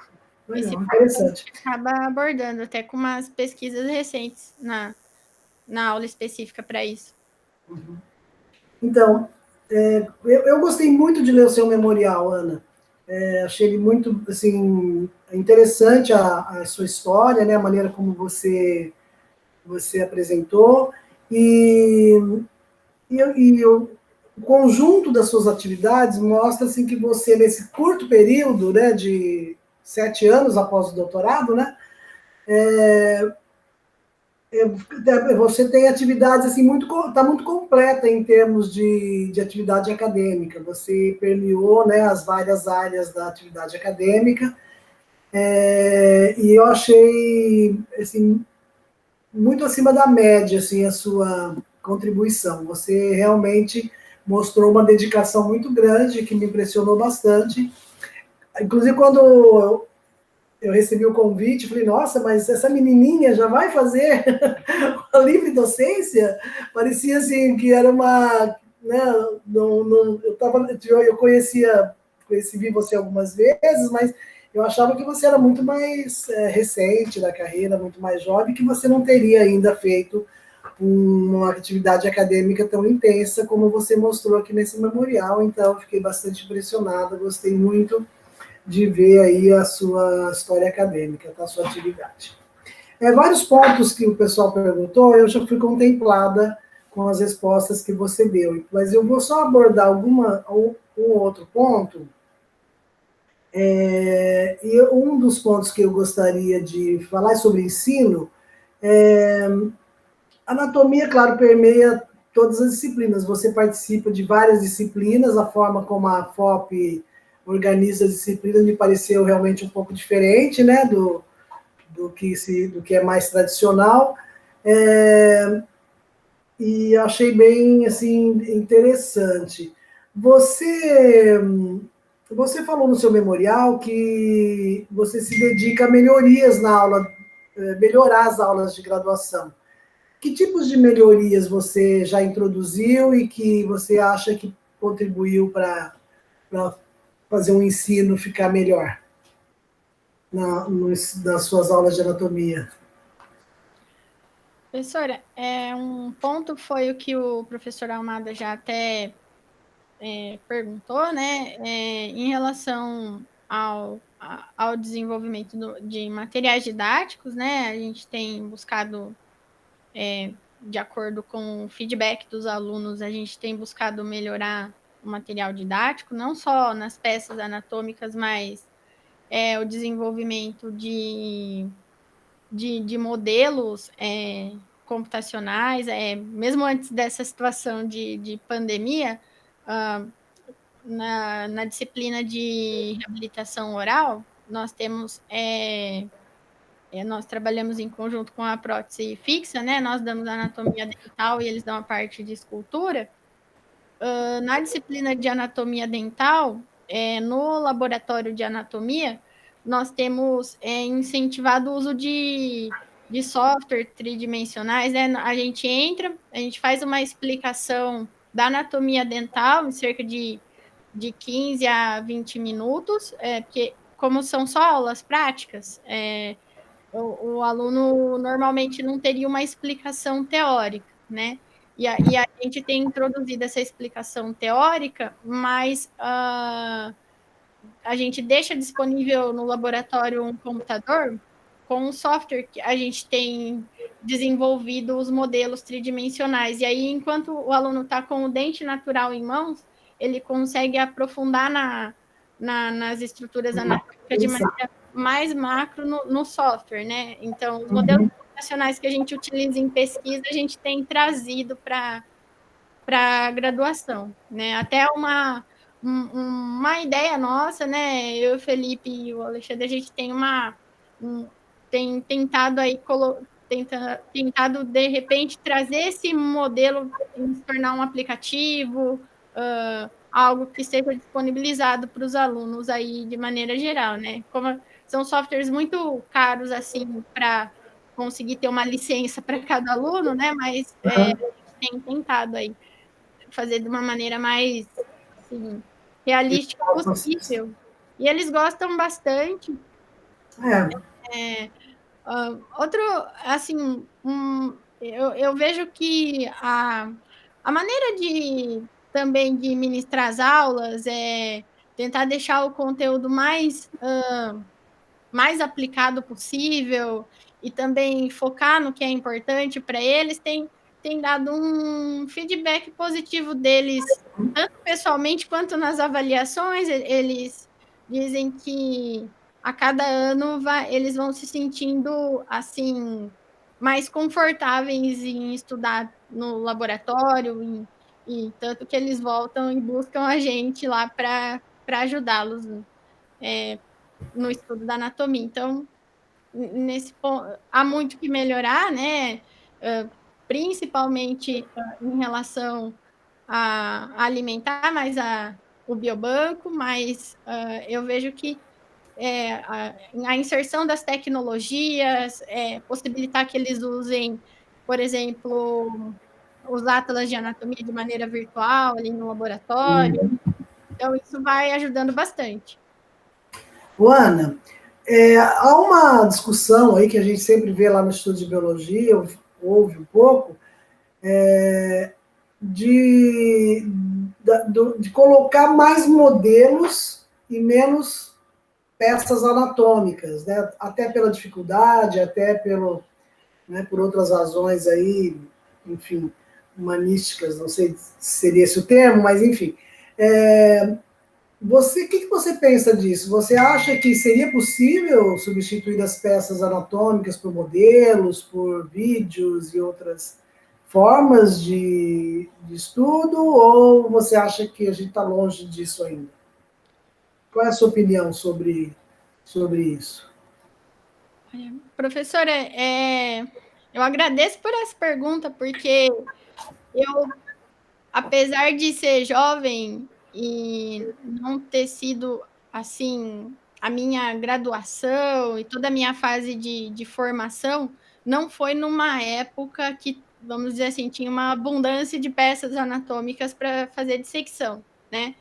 esse interessante. que acaba abordando, até com umas pesquisas recentes na aula específica para isso. Então, eu gostei muito de ler o seu memorial, Ana. Achei ele muito assim, interessante a sua história, né, a maneira como você apresentou. E eu o conjunto das suas atividades mostra assim, que você, nesse curto período, né, de 7 anos após o doutorado, né, você tem atividades assim está muito completa em termos de atividade acadêmica. Você permeou, né, as várias áreas da atividade acadêmica, e eu achei assim, muito acima da média assim, a sua contribuição. Você realmente mostrou uma dedicação muito grande, que me impressionou bastante. Inclusive, quando eu recebi o convite, falei, nossa, mas essa menininha já vai fazer a livre docência? Parecia assim, que era uma... Né, eu conheci você algumas vezes, mas eu achava que você era muito mais recente da carreira, muito mais jovem, que você não teria ainda feito uma atividade acadêmica tão intensa como você mostrou aqui nesse memorial. Então, eu fiquei bastante impressionada, gostei muito de ver aí a sua história acadêmica, tá? A sua atividade. Vários pontos que o pessoal perguntou, eu já fui contemplada com as respostas que você deu, mas eu vou só abordar um outro ponto, e um dos pontos que eu gostaria de falar é sobre ensino. Anatomia, claro, permeia todas as disciplinas, você participa de várias disciplinas, a forma como a FOP organiza as disciplinas me pareceu realmente um pouco diferente, né, do que é mais tradicional, e achei bem, assim, interessante. Você falou no seu memorial que você se dedica a melhorias na aula, melhorar as aulas de graduação. Que tipos de melhorias você já introduziu e que você acha que contribuiu para fazer um ensino ficar melhor nas suas aulas de anatomia? Professora, um ponto foi o que o professor Almada já até perguntou, né, em relação ao desenvolvimento de materiais didáticos, né, a gente tem buscado, de acordo com o feedback dos alunos, a gente tem buscado melhorar o material didático, não só nas peças anatômicas, mas o desenvolvimento de modelos computacionais, mesmo antes dessa situação de pandemia, na disciplina de reabilitação oral, nós temos, nós trabalhamos em conjunto com a prótese fixa, né? Nós damos anatomia dental e eles dão a parte de escultura. Na disciplina de anatomia dental, no laboratório de anatomia, nós temos incentivado o uso de software tridimensionais, né? A gente entra, a gente faz uma explicação da anatomia dental em cerca de 15 a 20 minutos, porque como são só aulas práticas, o aluno normalmente não teria uma explicação teórica, né? E a gente tem introduzido essa explicação teórica, mas a gente deixa disponível no laboratório um computador com um software que a gente tem desenvolvido os modelos tridimensionais. E aí, enquanto o aluno está com o dente natural em mãos, ele consegue aprofundar nas estruturas anatômicas de maneira mais macro no software, né? Então, os modelos computacionais que a gente utiliza em pesquisa, a gente tem trazido para a graduação, né? Até uma ideia nossa, né? Eu, o Felipe e o Alexandre, a gente tem tem tentado aí tentado de repente trazer esse modelo e se tornar um aplicativo, algo que seja disponibilizado para os alunos aí de maneira geral, né? Como são softwares muito caros assim para conseguir ter uma licença para cada aluno, né? Mas a gente tem tentado aí fazer de uma maneira mais assim, realística possível. E eles gostam bastante. Outro, assim, eu vejo que a maneira também de ministrar as aulas é tentar deixar o conteúdo mais aplicado possível e também focar no que é importante para eles. Tem tem dado um feedback positivo deles, tanto pessoalmente quanto nas avaliações. Eles dizem que a cada ano eles vão se sentindo assim mais confortáveis em estudar no laboratório, e tanto que eles voltam e buscam a gente lá para ajudá-los no estudo da anatomia. Então, nesse ponto, há muito que melhorar, né? Principalmente em relação a alimentar mais o biobanco, mas eu vejo que a inserção das tecnologias, possibilitar que eles usem, por exemplo, os atlas de anatomia de maneira virtual ali no laboratório. Então, isso vai ajudando bastante. Ana, há uma discussão aí que a gente sempre vê lá no estudo de biologia, ouve um pouco, de colocar mais modelos e menos peças anatômicas, né? Até pela dificuldade, até por outras razões aí, enfim, humanísticas, não sei se seria esse o termo, mas enfim. O que você pensa disso? Você acha que seria possível substituir as peças anatômicas por modelos, por vídeos e outras formas de estudo, ou você acha que a gente está longe disso ainda? Qual é a sua opinião sobre isso? Professora, eu agradeço por essa pergunta, porque eu, apesar de ser jovem e não ter sido, assim, a minha graduação e toda a minha fase de formação, não foi numa época que, vamos dizer assim, tinha uma abundância de peças anatômicas para fazer dissecção, né?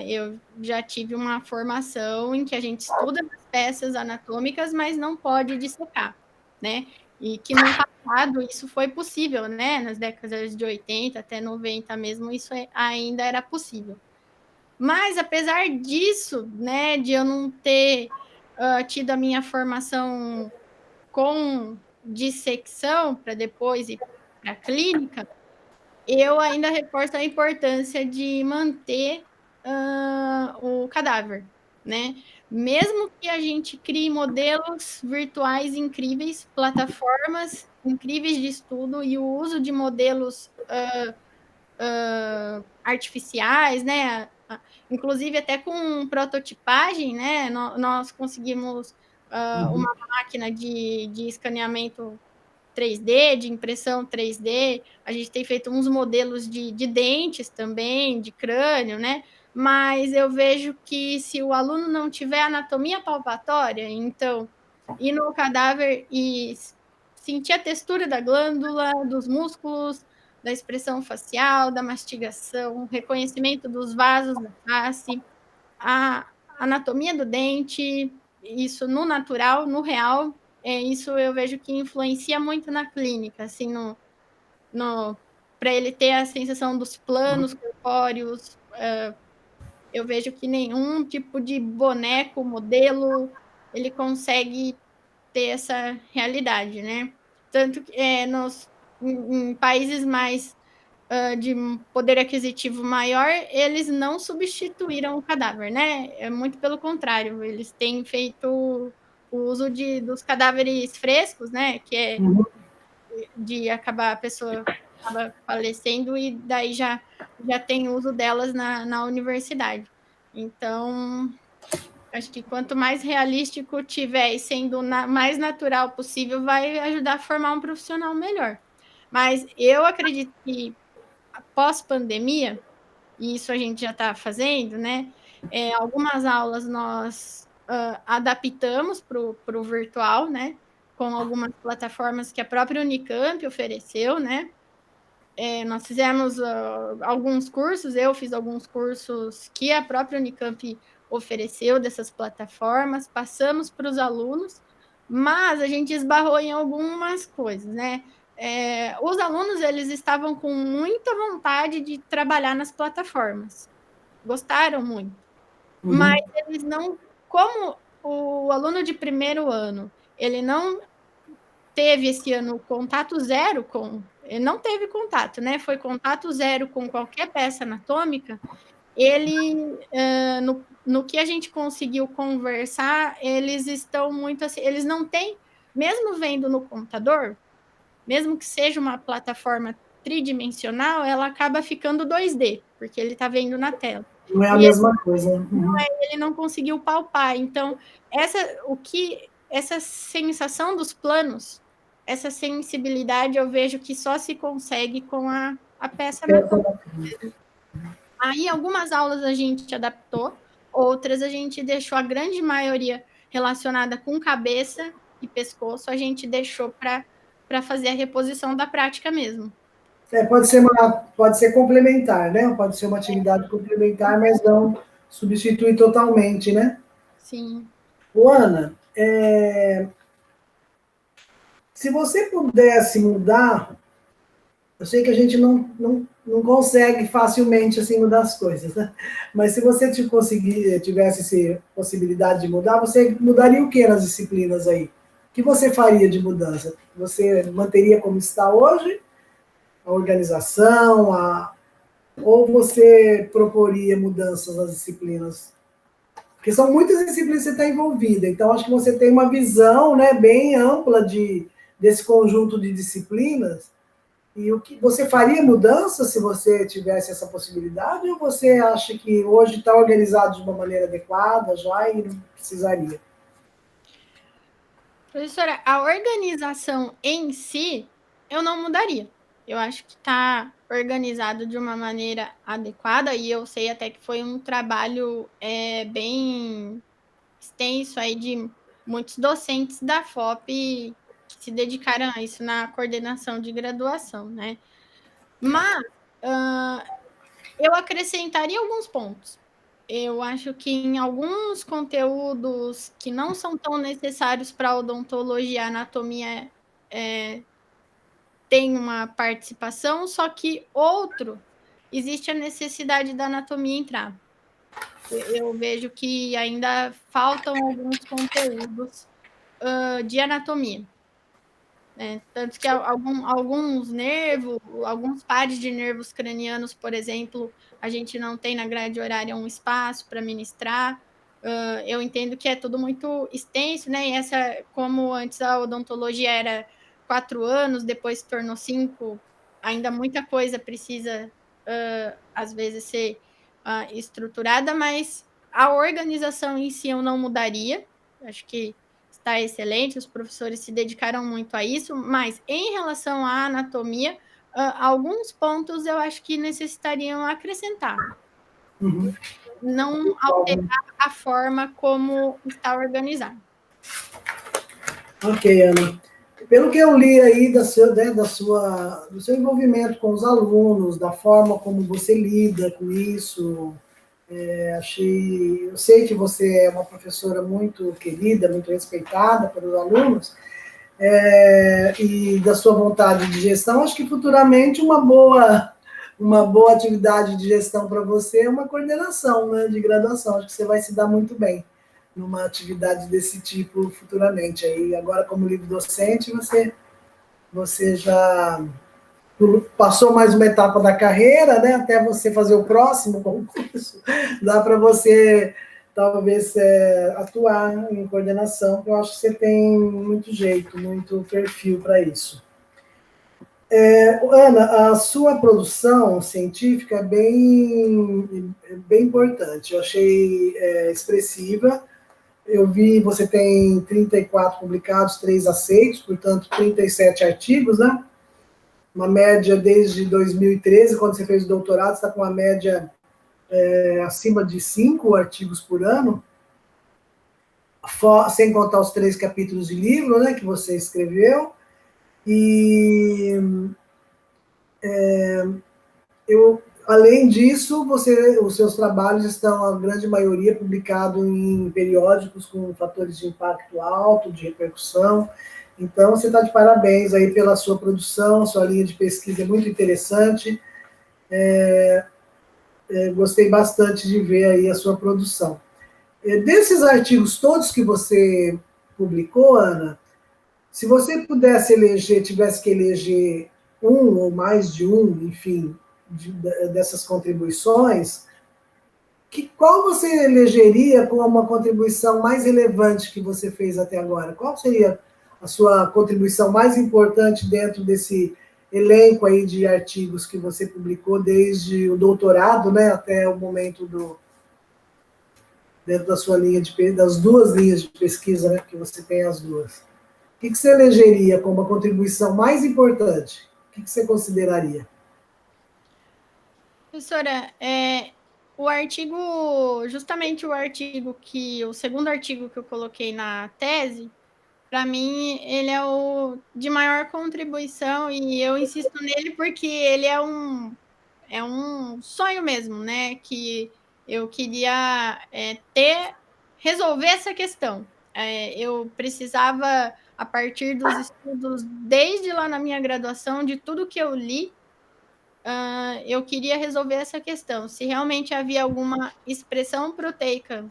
Eu já tive uma formação em que a gente estuda as peças anatômicas, mas não pode dissecar, né? E que no passado isso foi possível, né? Nas décadas de 80 até 90 mesmo, isso ainda era possível. Mas, apesar disso, né, de eu não ter tido a minha formação com dissecção para depois ir para a clínica, eu ainda reforço a importância de manter o cadáver, né? Mesmo que a gente crie modelos virtuais incríveis, plataformas incríveis de estudo e o uso de modelos artificiais, né? Inclusive até com prototipagem, né? Nós conseguimos uma máquina de escaneamento 3D, de impressão 3D, a gente tem feito uns modelos de dentes também, de crânio, né? Mas eu vejo que se o aluno não tiver anatomia palpatória, então, ir no cadáver e sentir a textura da glândula, dos músculos, da expressão facial, da mastigação, reconhecimento dos vasos da face, a anatomia do dente, isso no natural, no real, isso eu vejo que influencia muito na clínica, assim, para ele ter a sensação dos planos corpóreos. Eu vejo que nenhum tipo de boneco, modelo, ele consegue ter essa realidade, né? Tanto que em países mais de poder aquisitivo maior, eles não substituíram o cadáver, né? É muito pelo contrário, eles têm feito o uso dos cadáveres frescos, né? Que é de acabar, a pessoa acaba falecendo e daí já tem uso delas na universidade. Então, acho que quanto mais realístico tiver e sendo mais natural possível, vai ajudar a formar um profissional melhor. Mas eu acredito que após pandemia, e isso a gente já está fazendo, né? Algumas aulas nós adaptamos para o virtual, né? Com algumas plataformas que a própria Unicamp ofereceu, né? Nós fizemos alguns cursos, eu fiz alguns cursos que a própria Unicamp ofereceu dessas plataformas, passamos para os alunos, mas a gente esbarrou em algumas coisas, né? Os alunos, eles estavam com muita vontade de trabalhar nas plataformas, gostaram muito, mas eles não, como o aluno de primeiro ano, ele não teve esse ano contato zero com ele não teve contato, né? Foi contato zero com qualquer peça anatômica. Ele, no que a gente conseguiu conversar, eles estão muito assim, eles não têm, mesmo vendo no computador, mesmo que seja uma plataforma tridimensional, ela acaba ficando 2D, porque ele está vendo na tela. Não é a E mesma coisa. Uhum. ele não conseguiu palpar. Então, essa sensação dos planos, essa sensibilidade, eu vejo que só se consegue com a peça anatômica. Aí, algumas aulas a gente adaptou, outras a gente deixou, a grande maioria relacionada com cabeça e pescoço, a gente deixou para fazer a reposição da prática mesmo. Pode ser complementar, né? Pode ser uma atividade complementar, mas não substitui totalmente, né? Sim. Ana, se você pudesse mudar, eu sei que a gente não consegue facilmente assim mudar as coisas, né? Mas se você tivesse essa possibilidade de mudar, você mudaria o que nas disciplinas aí? O que você faria de mudança? Você manteria como está hoje? A organização, ou você proporia mudanças nas disciplinas? Porque são muitas disciplinas que você está envolvida, então acho que você tem uma visão, né, bem ampla desse conjunto de disciplinas. E o que você faria mudança se você tivesse essa possibilidade, ou você acha que hoje está organizado de uma maneira adequada já e não precisaria? Professora, a organização em si, eu não mudaria. Eu acho que está organizado de uma maneira adequada, e eu sei até que foi um trabalho bem extenso aí de muitos docentes da FOP que se dedicaram a isso na coordenação de graduação, né? Mas eu acrescentaria alguns pontos. Eu acho que em alguns conteúdos que não são tão necessários para a odontologia, a anatomia tem uma participação, só que outro, existe a necessidade da anatomia entrar. Eu vejo que ainda faltam alguns conteúdos de anatomia. Né? Tanto que alguns nervos, alguns pares de nervos cranianos, por exemplo, a gente não tem na grade horária um espaço para ministrar. Eu entendo que é tudo muito extenso, né? E essa, como antes a odontologia era 4 anos, depois se tornou 5, ainda muita coisa precisa, às vezes, ser estruturada, mas a organização em si eu não mudaria. Acho que está excelente, os professores se dedicaram muito a isso, mas em relação à anatomia, alguns pontos eu acho que necessitariam acrescentar. Uhum. Não alterar a forma como está organizado. Ok, Ana. Pelo que eu li aí do seu envolvimento com os alunos, da forma como você lida com isso, eu sei que você é uma professora muito querida, muito respeitada pelos alunos, e da sua vontade de gestão, acho que futuramente uma boa atividade de gestão para você é uma coordenação, né, de graduação. Acho que você vai se dar muito bem numa atividade desse tipo futuramente. Aí, agora, como livre docente, você já passou mais uma etapa da carreira, né, até você fazer o próximo concurso, dá para você, talvez, atuar em coordenação, porque eu acho que você tem muito jeito, muito perfil para isso. Ana, a sua produção científica é bem importante, eu achei expressiva. Eu vi, você tem 34 publicados, 3 aceitos, portanto, 37 artigos, né? Uma média desde 2013, quando você fez o doutorado, você está com uma média acima de 5 artigos por ano, sem contar os 3 capítulos de livro, né, que você escreveu. E além disso, os seus trabalhos estão, a grande maioria, publicados em periódicos com fatores de impacto alto, de repercussão. Então, você está de parabéns aí pela sua produção, sua linha de pesquisa é muito interessante. Gostei bastante de ver aí a sua produção. Desses artigos todos que você publicou, Ana, se você tivesse que eleger um ou mais de um, enfim, dessas contribuições, qual você elegeria como uma contribuição mais relevante que você fez até agora? Qual seria a sua contribuição mais importante dentro desse elenco aí de artigos que você publicou desde o doutorado, né, até o momento dentro da sua linha das duas linhas de pesquisa, né, que você tem as duas? O que você elegeria como a contribuição mais importante? O que você consideraria? Professora, o artigo, justamente o segundo artigo que eu coloquei na tese, para mim, ele é o de maior contribuição e eu insisto nele porque ele é um sonho mesmo, né? Que eu queria resolver essa questão. Eu precisava, a partir dos estudos, desde lá na minha graduação, de tudo que eu li, eu queria resolver essa questão. Se realmente havia alguma expressão proteica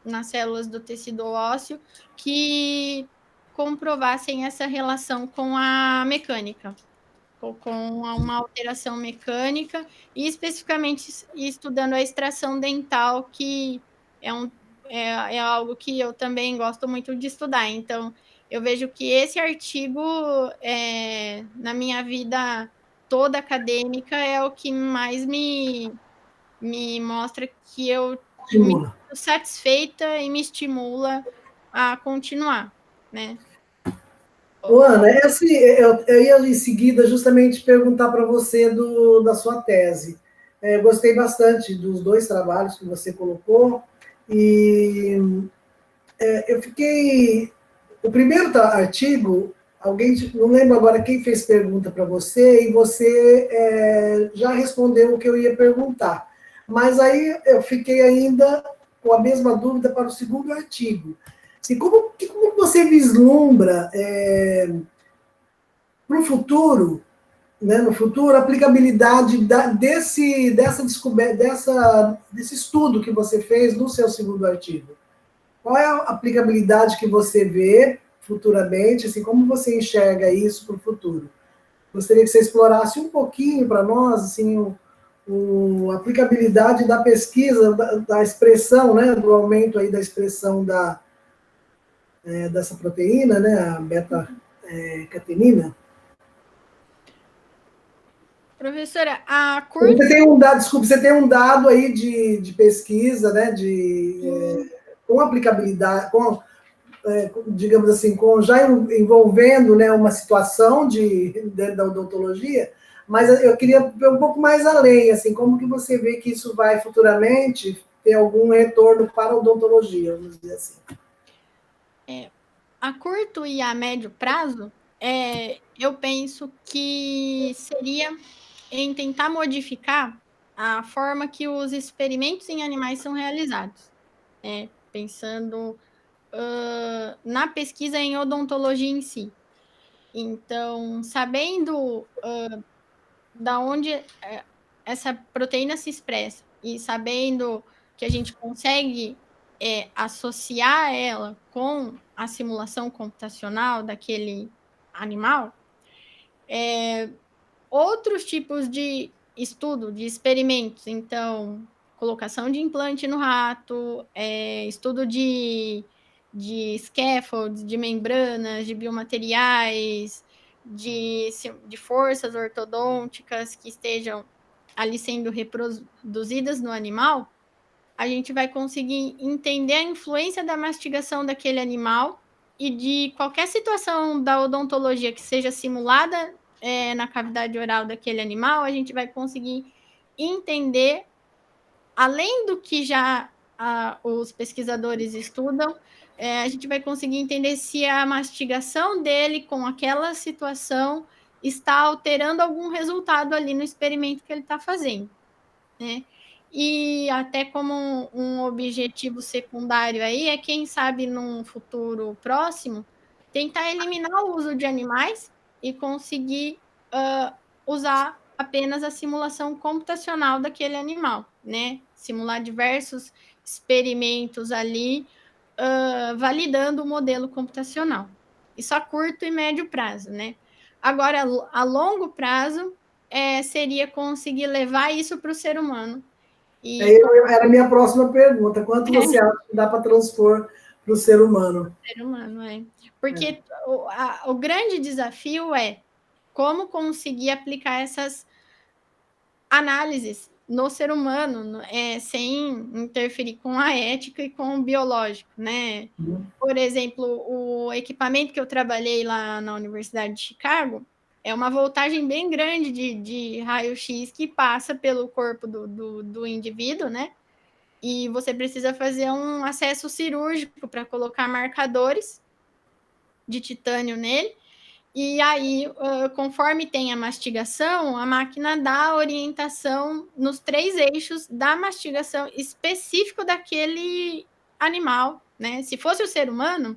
nas células do tecido ósseo que comprovassem essa relação com a mecânica, ou com uma alteração mecânica, e especificamente estudando a extração dental, que é algo que eu também gosto muito de estudar. Então, eu vejo que esse artigo, na minha vida toda acadêmica, é o que mais me mostra que eu me Estimula. sinto satisfeita e me estimula a continuar, né? Ô, Ana, assim, eu ia em seguida justamente perguntar para você da sua tese. Eu gostei bastante dos dois trabalhos que você colocou, e eu fiquei. O primeiro artigo, alguém, não lembro agora quem fez pergunta para você, e você já respondeu o que eu ia perguntar. Mas aí eu fiquei ainda com a mesma dúvida para o segundo artigo. Assim, como você vislumbra para o futuro, né, no futuro, a aplicabilidade dessa descoberta, desse estudo que você fez no seu segundo artigo? Qual é a aplicabilidade que você vê futuramente, assim, como você enxerga isso para o futuro? Gostaria que você explorasse um pouquinho para nós, assim, a aplicabilidade da pesquisa, da expressão, né, do aumento aí da expressão dessa proteína, né, a beta-catenina. Professora, a curto... Você tem um dado, desculpe, você tem um dado aí de pesquisa, né, com aplicabilidade, digamos assim, já envolvendo, né, uma situação dentro da odontologia, mas eu queria ver um pouco mais além, assim, como que você vê que isso vai futuramente ter algum retorno para a odontologia, vamos dizer assim. A curto e a médio prazo, eu penso que seria em tentar modificar a forma que os experimentos em animais são realizados, pensando na pesquisa em odontologia em si. Então, sabendo da onde essa proteína se expressa e sabendo que a gente consegue associar ela com a simulação computacional daquele animal, outros tipos de estudo, de experimentos, então, colocação de implante no rato, estudo de scaffolds, de membranas, de biomateriais, de forças ortodônticas que estejam ali sendo reproduzidas no animal, a gente vai conseguir entender a influência da mastigação daquele animal e de qualquer situação da odontologia que seja simulada na cavidade oral daquele animal, a gente vai conseguir entender, além do que já os pesquisadores estudam, a gente vai conseguir entender se a mastigação dele com aquela situação está alterando algum resultado ali no experimento que ele está fazendo, né? E até como um objetivo secundário aí é, quem sabe, num futuro próximo, tentar eliminar o uso de animais e conseguir usar apenas a simulação computacional daquele animal, né? Simular diversos experimentos ali, validando o modelo computacional. Isso a curto e médio prazo, né? Agora, a longo prazo, seria conseguir levar isso para o ser humano. Era a minha próxima pergunta. Quanto você acha que dá para transpor para o ser humano? Ser humano, Porque o grande desafio é como conseguir aplicar essas análises no ser humano, sem interferir com a ética e com o biológico, né? Por exemplo, o equipamento que eu trabalhei lá na Universidade de Chicago é uma voltagem bem grande de raio-x que passa pelo corpo do indivíduo, né? E você precisa fazer um acesso cirúrgico para colocar marcadores de titânio nele. E aí, conforme tem a mastigação, a máquina dá a orientação nos 3 eixos da mastigação específico daquele animal, né? Se fosse o ser humano,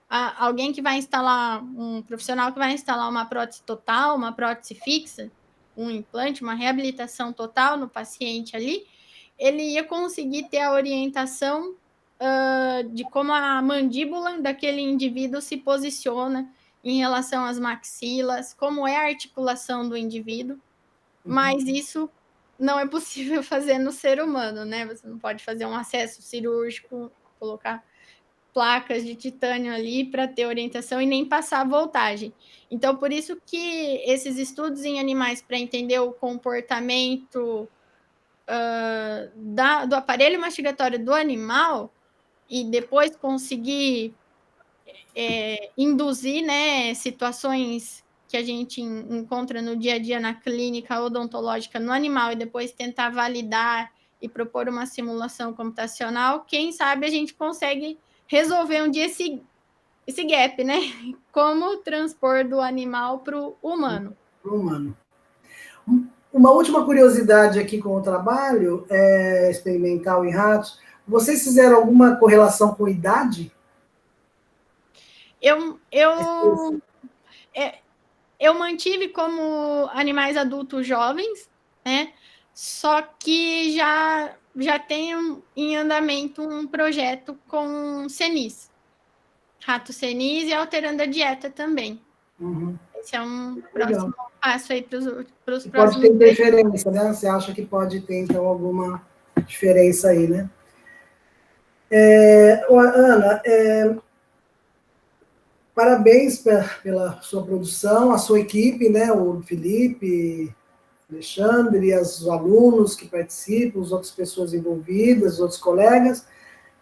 alguém que vai instalar, um profissional que vai instalar uma prótese total, uma prótese fixa, um implante, uma reabilitação total no paciente ali, ele ia conseguir ter a orientação de como a mandíbula daquele indivíduo se posiciona em relação às maxilas, como é a articulação do indivíduo, mas isso não é possível fazer no ser humano, né? Você não pode fazer um acesso cirúrgico, colocar placas de titânio ali para ter orientação e nem passar a voltagem. Então, por isso que esses estudos em animais para entender o comportamento do aparelho mastigatório do animal e depois conseguir induzir, né, situações que a gente encontra no dia a dia na clínica odontológica no animal e depois tentar validar e propor uma simulação computacional, quem sabe a gente consegue resolver um dia esse gap, né? Como transpor do animal para o humano. Para o humano. Uma última curiosidade aqui com o trabalho experimental em ratos. Vocês fizeram alguma correlação com idade? Eu mantive como animais adultos jovens, né? Só que já tem em andamento um projeto com senis, rato senis e alterando a dieta também. Uhum. Esse é um próximo passo aí para os próximos. Pode ter interferência, né? Você acha que pode ter, então, alguma diferença aí, né? Ana, parabéns pela sua produção, a sua equipe, né? O Felipe, Alexandre, e os alunos que participam, as outras pessoas envolvidas, os outros colegas.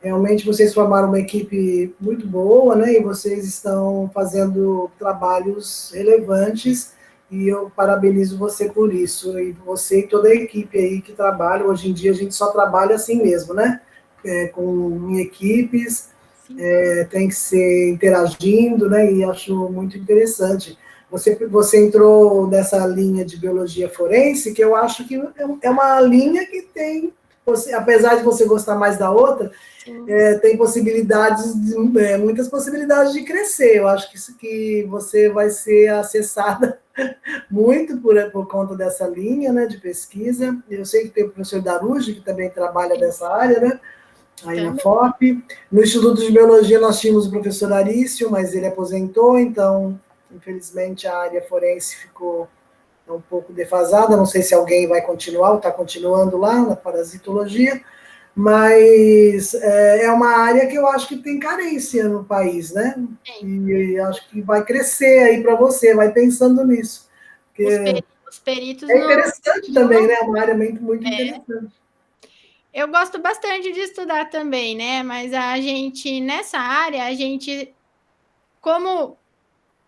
Realmente vocês formaram uma equipe muito boa, né? E vocês estão fazendo trabalhos relevantes e eu parabenizo você por isso, e você e toda a equipe aí que trabalha. Hoje em dia a gente só trabalha assim mesmo, né? Em equipes, tem que ser interagindo, né? E acho muito interessante. Você entrou nessa linha de biologia forense, que eu acho que é uma linha que tem, apesar de você gostar mais da outra, tem possibilidades, muitas possibilidades de crescer. Eu acho que você vai ser acessada muito por conta dessa linha, né, de pesquisa. Eu sei que tem o professor Daruji, que também trabalha nessa área, né, aí na FOP. No Instituto de Biologia nós tínhamos o professor Arício, mas ele aposentou, então, infelizmente, a área forense ficou um pouco defasada. Não sei se alguém vai continuar ou está continuando lá na parasitologia, mas é uma área que eu acho que tem carência no país, né? E acho que vai crescer aí para você, vai pensando nisso. Os peritos é interessante também, né? É uma área muito interessante. Eu gosto bastante de estudar também, né? Mas nessa área, como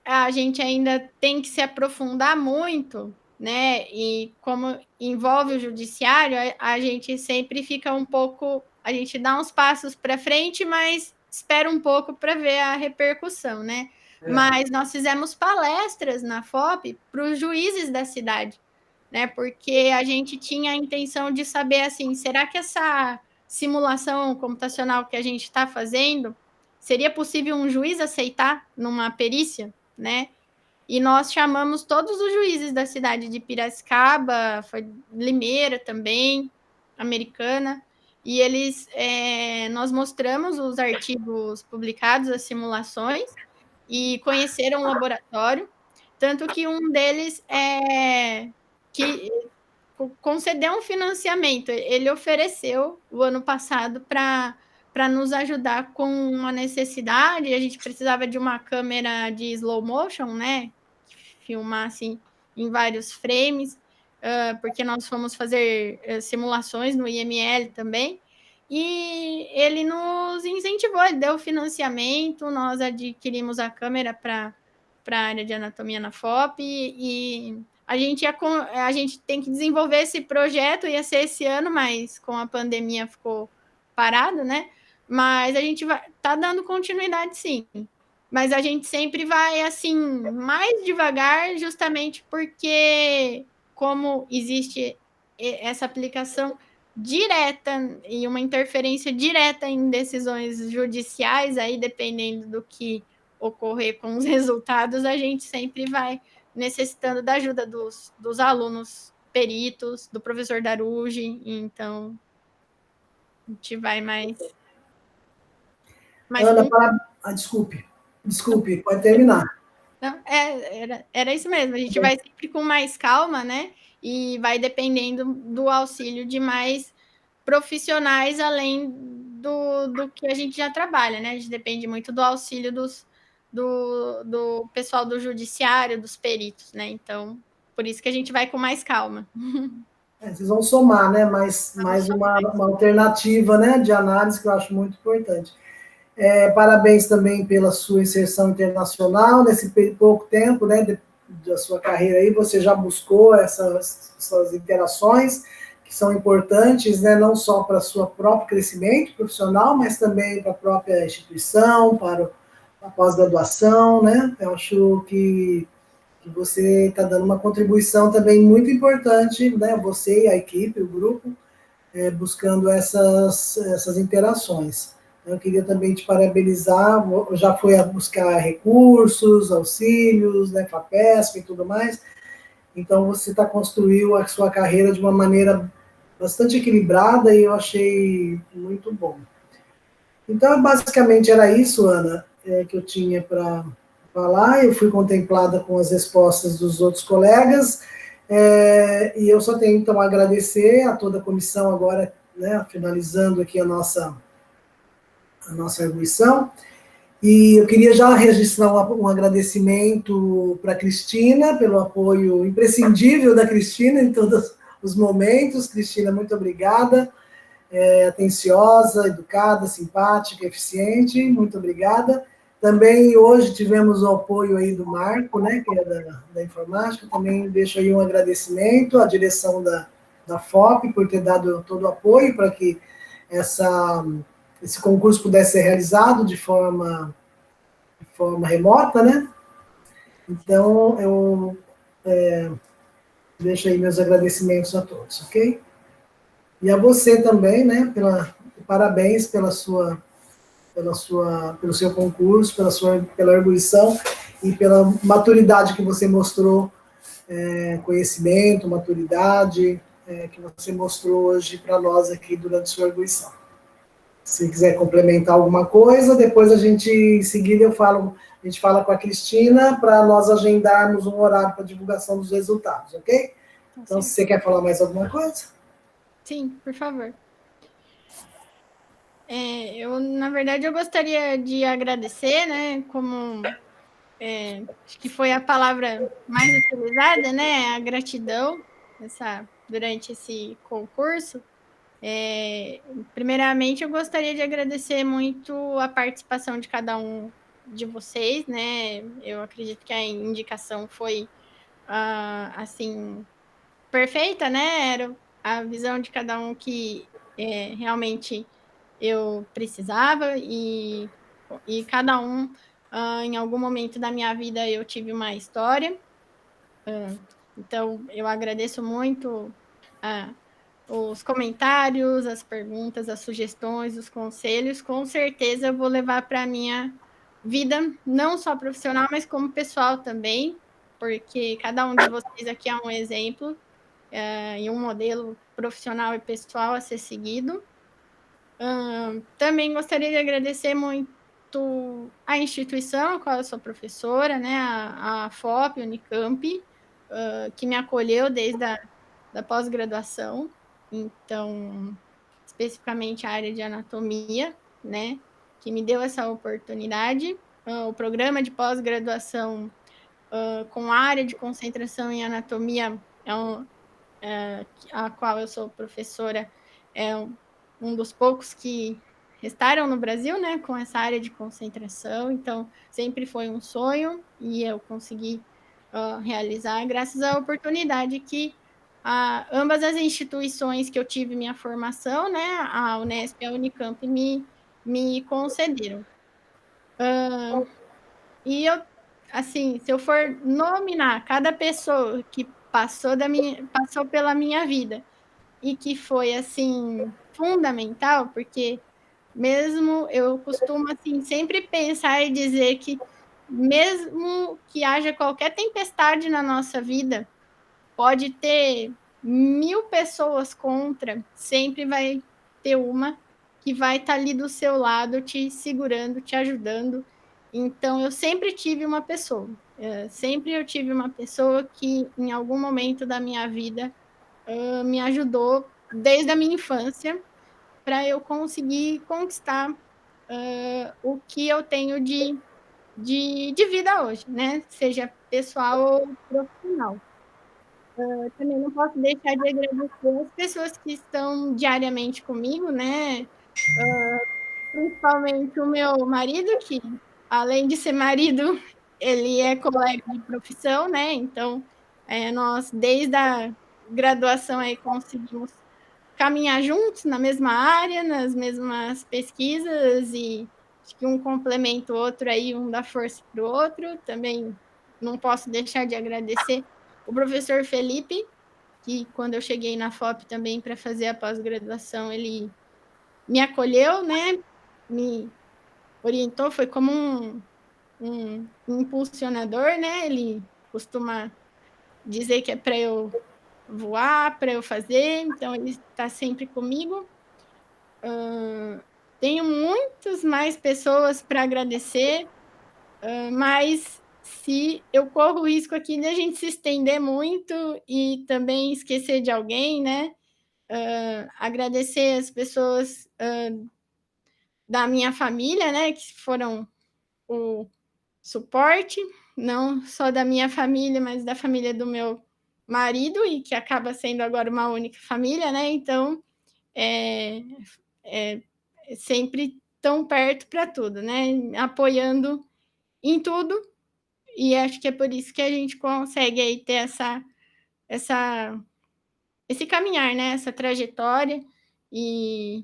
a gente ainda tem que se aprofundar muito, né? E como envolve o judiciário, a gente sempre fica um pouco, a gente dá uns passos para frente, mas espera um pouco para ver a repercussão, né? Mas nós fizemos palestras na FOP para os juízes da cidade, né? Porque a gente tinha a intenção de saber assim, será que essa simulação computacional que a gente está fazendo seria possível um juiz aceitar numa perícia, né? E nós chamamos todos os juízes da cidade de Piracicaba, foi Limeira também, Americana, e nós mostramos os artigos publicados, as simulações, e conheceram o laboratório. Tanto que um deles que concedeu um financiamento. Ele ofereceu o ano passado para nos ajudar com uma necessidade. A gente precisava de uma câmera de slow motion, né? Filmar assim em vários frames, porque nós fomos fazer simulações no IML também. E ele nos incentivou, ele deu financiamento, nós adquirimos a câmera para a área de anatomia na FOP e a gente tem que desenvolver esse projeto, ia ser esse ano, mas com a pandemia ficou parado, né? Mas a gente tá dando continuidade, sim. Mas a gente sempre vai, assim, mais devagar, justamente porque, como existe essa aplicação direta e uma interferência direta em decisões judiciais, aí dependendo do que ocorrer com os resultados, a gente sempre vai necessitando da ajuda dos alunos peritos, do professor Daruji, então a gente vai mais Ana, desculpe, pode terminar. Não, era isso mesmo, a gente vai sempre com mais calma, né? E vai dependendo do auxílio de mais profissionais, além do que a gente já trabalha, né? A gente depende muito do auxílio do pessoal do judiciário, dos peritos, né? Então, por isso que a gente vai com mais calma. Vocês vão somar, né? Mais uma alternativa, né, de análise que eu acho muito importante. Parabéns também pela sua inserção internacional nesse pouco tempo, né, da sua carreira aí, você já buscou essas interações que são importantes, né, não só para o seu próprio crescimento profissional, mas também para a própria instituição, para a pós-graduação, né, eu acho que você está dando uma contribuição também muito importante, né, você e a equipe, o grupo, buscando essas interações. Eu queria também te parabenizar, já foi a buscar recursos, auxílios, né, FAPESP e tudo mais, então você construiu a sua carreira de uma maneira bastante equilibrada e eu achei muito bom. Então, basicamente era isso, Ana, que eu tinha para falar, eu fui contemplada com as respostas dos outros colegas, e eu só tenho, então, a agradecer a toda a comissão agora, né, finalizando aqui a nossa arguição, e eu queria já registrar um agradecimento para a Cristina, pelo apoio imprescindível da Cristina em todos os momentos. Cristina, muito obrigada, atenciosa, educada, simpática, eficiente, muito obrigada. Também hoje tivemos o apoio aí do Marco, né, que é da informática, também deixo aí um agradecimento à direção da FOP por ter dado todo o apoio para que esse concurso pudesse ser realizado de forma remota, né? Então, eu deixo aí meus agradecimentos a todos, ok? E a você também, né? Parabéns pelo seu concurso, pela arguição e pela maturidade que você mostrou, conhecimento, maturidade, que você mostrou hoje para nós aqui durante sua arguição. Se quiser complementar alguma coisa, depois em seguida a gente fala com a Cristina para nós agendarmos um horário para divulgação dos resultados, ok? Então, se você quer falar mais alguma coisa? Sim, por favor. Na verdade, eu gostaria de agradecer, né, como acho que foi a palavra mais utilizada, né, a gratidão durante esse concurso. Primeiramente, eu gostaria de agradecer muito a participação de cada um de vocês, né? Eu acredito que a indicação foi, assim, perfeita, né? Era a visão de cada um que realmente eu precisava e cada um, em algum momento da minha vida, eu tive uma história. Então, eu agradeço muito os comentários, as perguntas, as sugestões, os conselhos. Com certeza eu vou levar para a minha vida, não só profissional, mas como pessoal também, porque cada um de vocês aqui é um exemplo e um modelo profissional e pessoal a ser seguido. Também gostaria de agradecer muito a instituição a qual eu sou professora, né, a FOP, Unicamp, que me acolheu desde da pós-graduação, então, especificamente a área de anatomia, né, que me deu essa oportunidade. O programa de pós-graduação com área de concentração em anatomia, a qual eu sou professora, é um dos poucos que restaram no Brasil, né, com essa área de concentração, então sempre foi um sonho e eu consegui realizar graças à oportunidade que ambas as instituições que eu tive minha formação, né, a Unesp e a Unicamp, me concederam. E eu, assim, se eu for nominar cada pessoa que passou pela minha vida e que foi, assim, fundamental, porque mesmo eu costumo, assim, sempre pensar e dizer que mesmo que haja qualquer tempestade na nossa vida, pode ter 1000 pessoas contra, sempre vai ter uma que vai estar ali do seu lado, te segurando, te ajudando. Então, eu sempre tive uma pessoa. Sempre eu tive uma pessoa que, em algum momento da minha vida, me ajudou desde a minha infância para eu conseguir conquistar o que eu tenho de vida hoje, né? Seja pessoal ou profissional. Também não posso deixar de agradecer as pessoas que estão diariamente comigo, né? Principalmente o meu marido, que além de ser marido, ele é colega de profissão, né? Então, nós desde a graduação aí conseguimos caminhar juntos na mesma área, nas mesmas pesquisas e acho que um complementa o outro aí, um dá força para o outro. Também não posso deixar de agradecer o professor Felipe, que quando eu cheguei na FOP também para fazer a pós-graduação, ele me acolheu, né? Me orientou, foi como um impulsionador, né? Ele costuma dizer que é para eu voar, para eu fazer, então ele está sempre comigo. Tenho muitas mais pessoas para agradecer, mas se eu corro o risco aqui de a gente se estender muito e também esquecer de alguém, né? Agradecer as pessoas da minha família, né? Que foram o suporte, não só da minha família, mas da família do meu marido, e que acaba sendo agora uma única família, né? Então, é sempre tão perto para tudo, né? Apoiando em tudo, e acho que é por isso que a gente consegue aí ter esse caminhar, né? Essa trajetória, e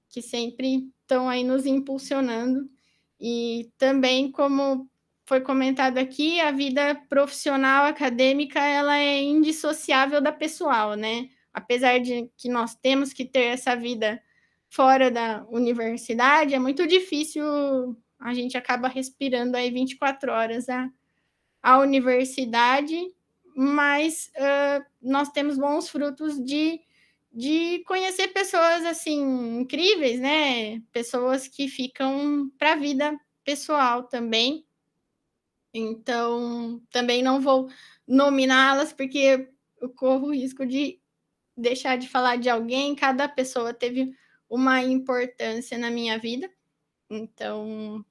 que sempre estão aí nos impulsionando. E também, como foi comentado aqui, a vida profissional acadêmica ela é indissociável da pessoal, né? Apesar de que nós temos que ter essa vida fora da universidade, é muito difícil, a gente acaba respirando aí 24 horas a universidade, mas nós temos bons frutos de conhecer pessoas assim incríveis, né? Pessoas que ficam para a vida pessoal também. Então, também não vou nominá-las, porque eu corro o risco de deixar de falar de alguém. Cada pessoa teve uma importância na minha vida. Então,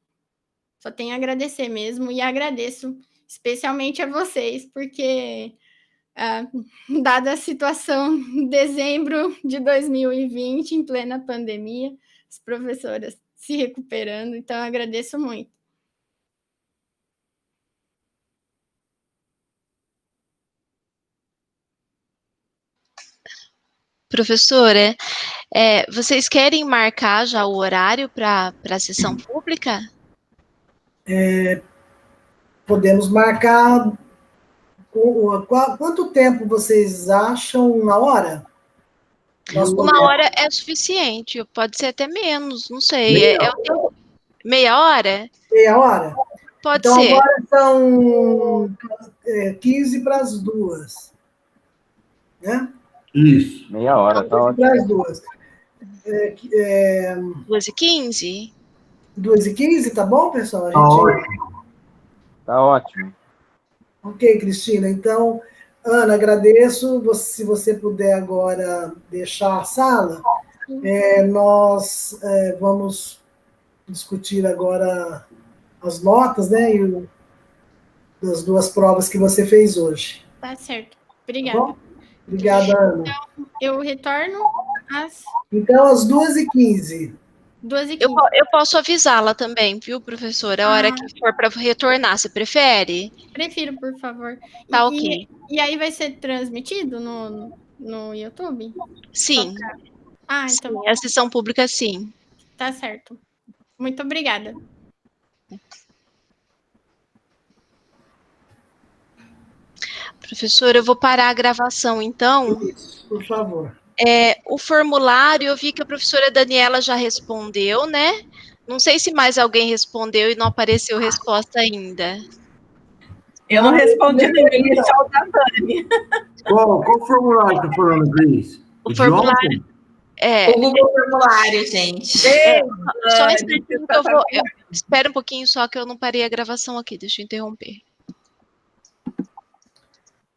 só tenho a agradecer mesmo, e agradeço especialmente a vocês, porque dada a situação em dezembro de 2020, em plena pandemia, as professoras se recuperando, então agradeço muito. Professora, vocês querem marcar já o horário para a sessão pública? Podemos marcar. Quanto tempo vocês acham? Uma hora? Uma hora é suficiente, pode ser até menos, não sei. Meia hora? Meia hora? Pode então, ser. Agora são 15 para as 2. Né? Isso. Meia hora, tá ótimo. Para as 2. 2h15? 2h15, tá bom, pessoal? Tá ótimo. Tá ótimo. Ok, Cristina. Então, Ana, agradeço. Se você puder agora deixar a sala, nós vamos discutir agora as notas, né? Das duas provas que você fez hoje. Tá certo. Tá Obrigada. bom? Obrigada, Ana. Então, eu retorno às Então, às 2h15. 2h15. Eu posso avisá-la também, viu, professora? A hora que for para retornar, você prefere? Prefiro, por favor. Tá, ok. E aí vai ser transmitido no YouTube? Sim. Ah, Sim, então a sessão pública, sim. tá certo. Muito obrigada. Professora, eu vou parar a gravação, então. Isso, por favor. O formulário, eu vi que a professora Daniela já respondeu, né? Não sei se mais alguém respondeu e não apareceu resposta ainda. Eu não respondi ninguém, só o da Dani. Qual formulário tá falando, Cris? O De formulário. ontem? O Google Formulário, gente. Só um instantinho que eu vou. Espera um pouquinho só que eu não parei a gravação aqui, deixa eu interromper.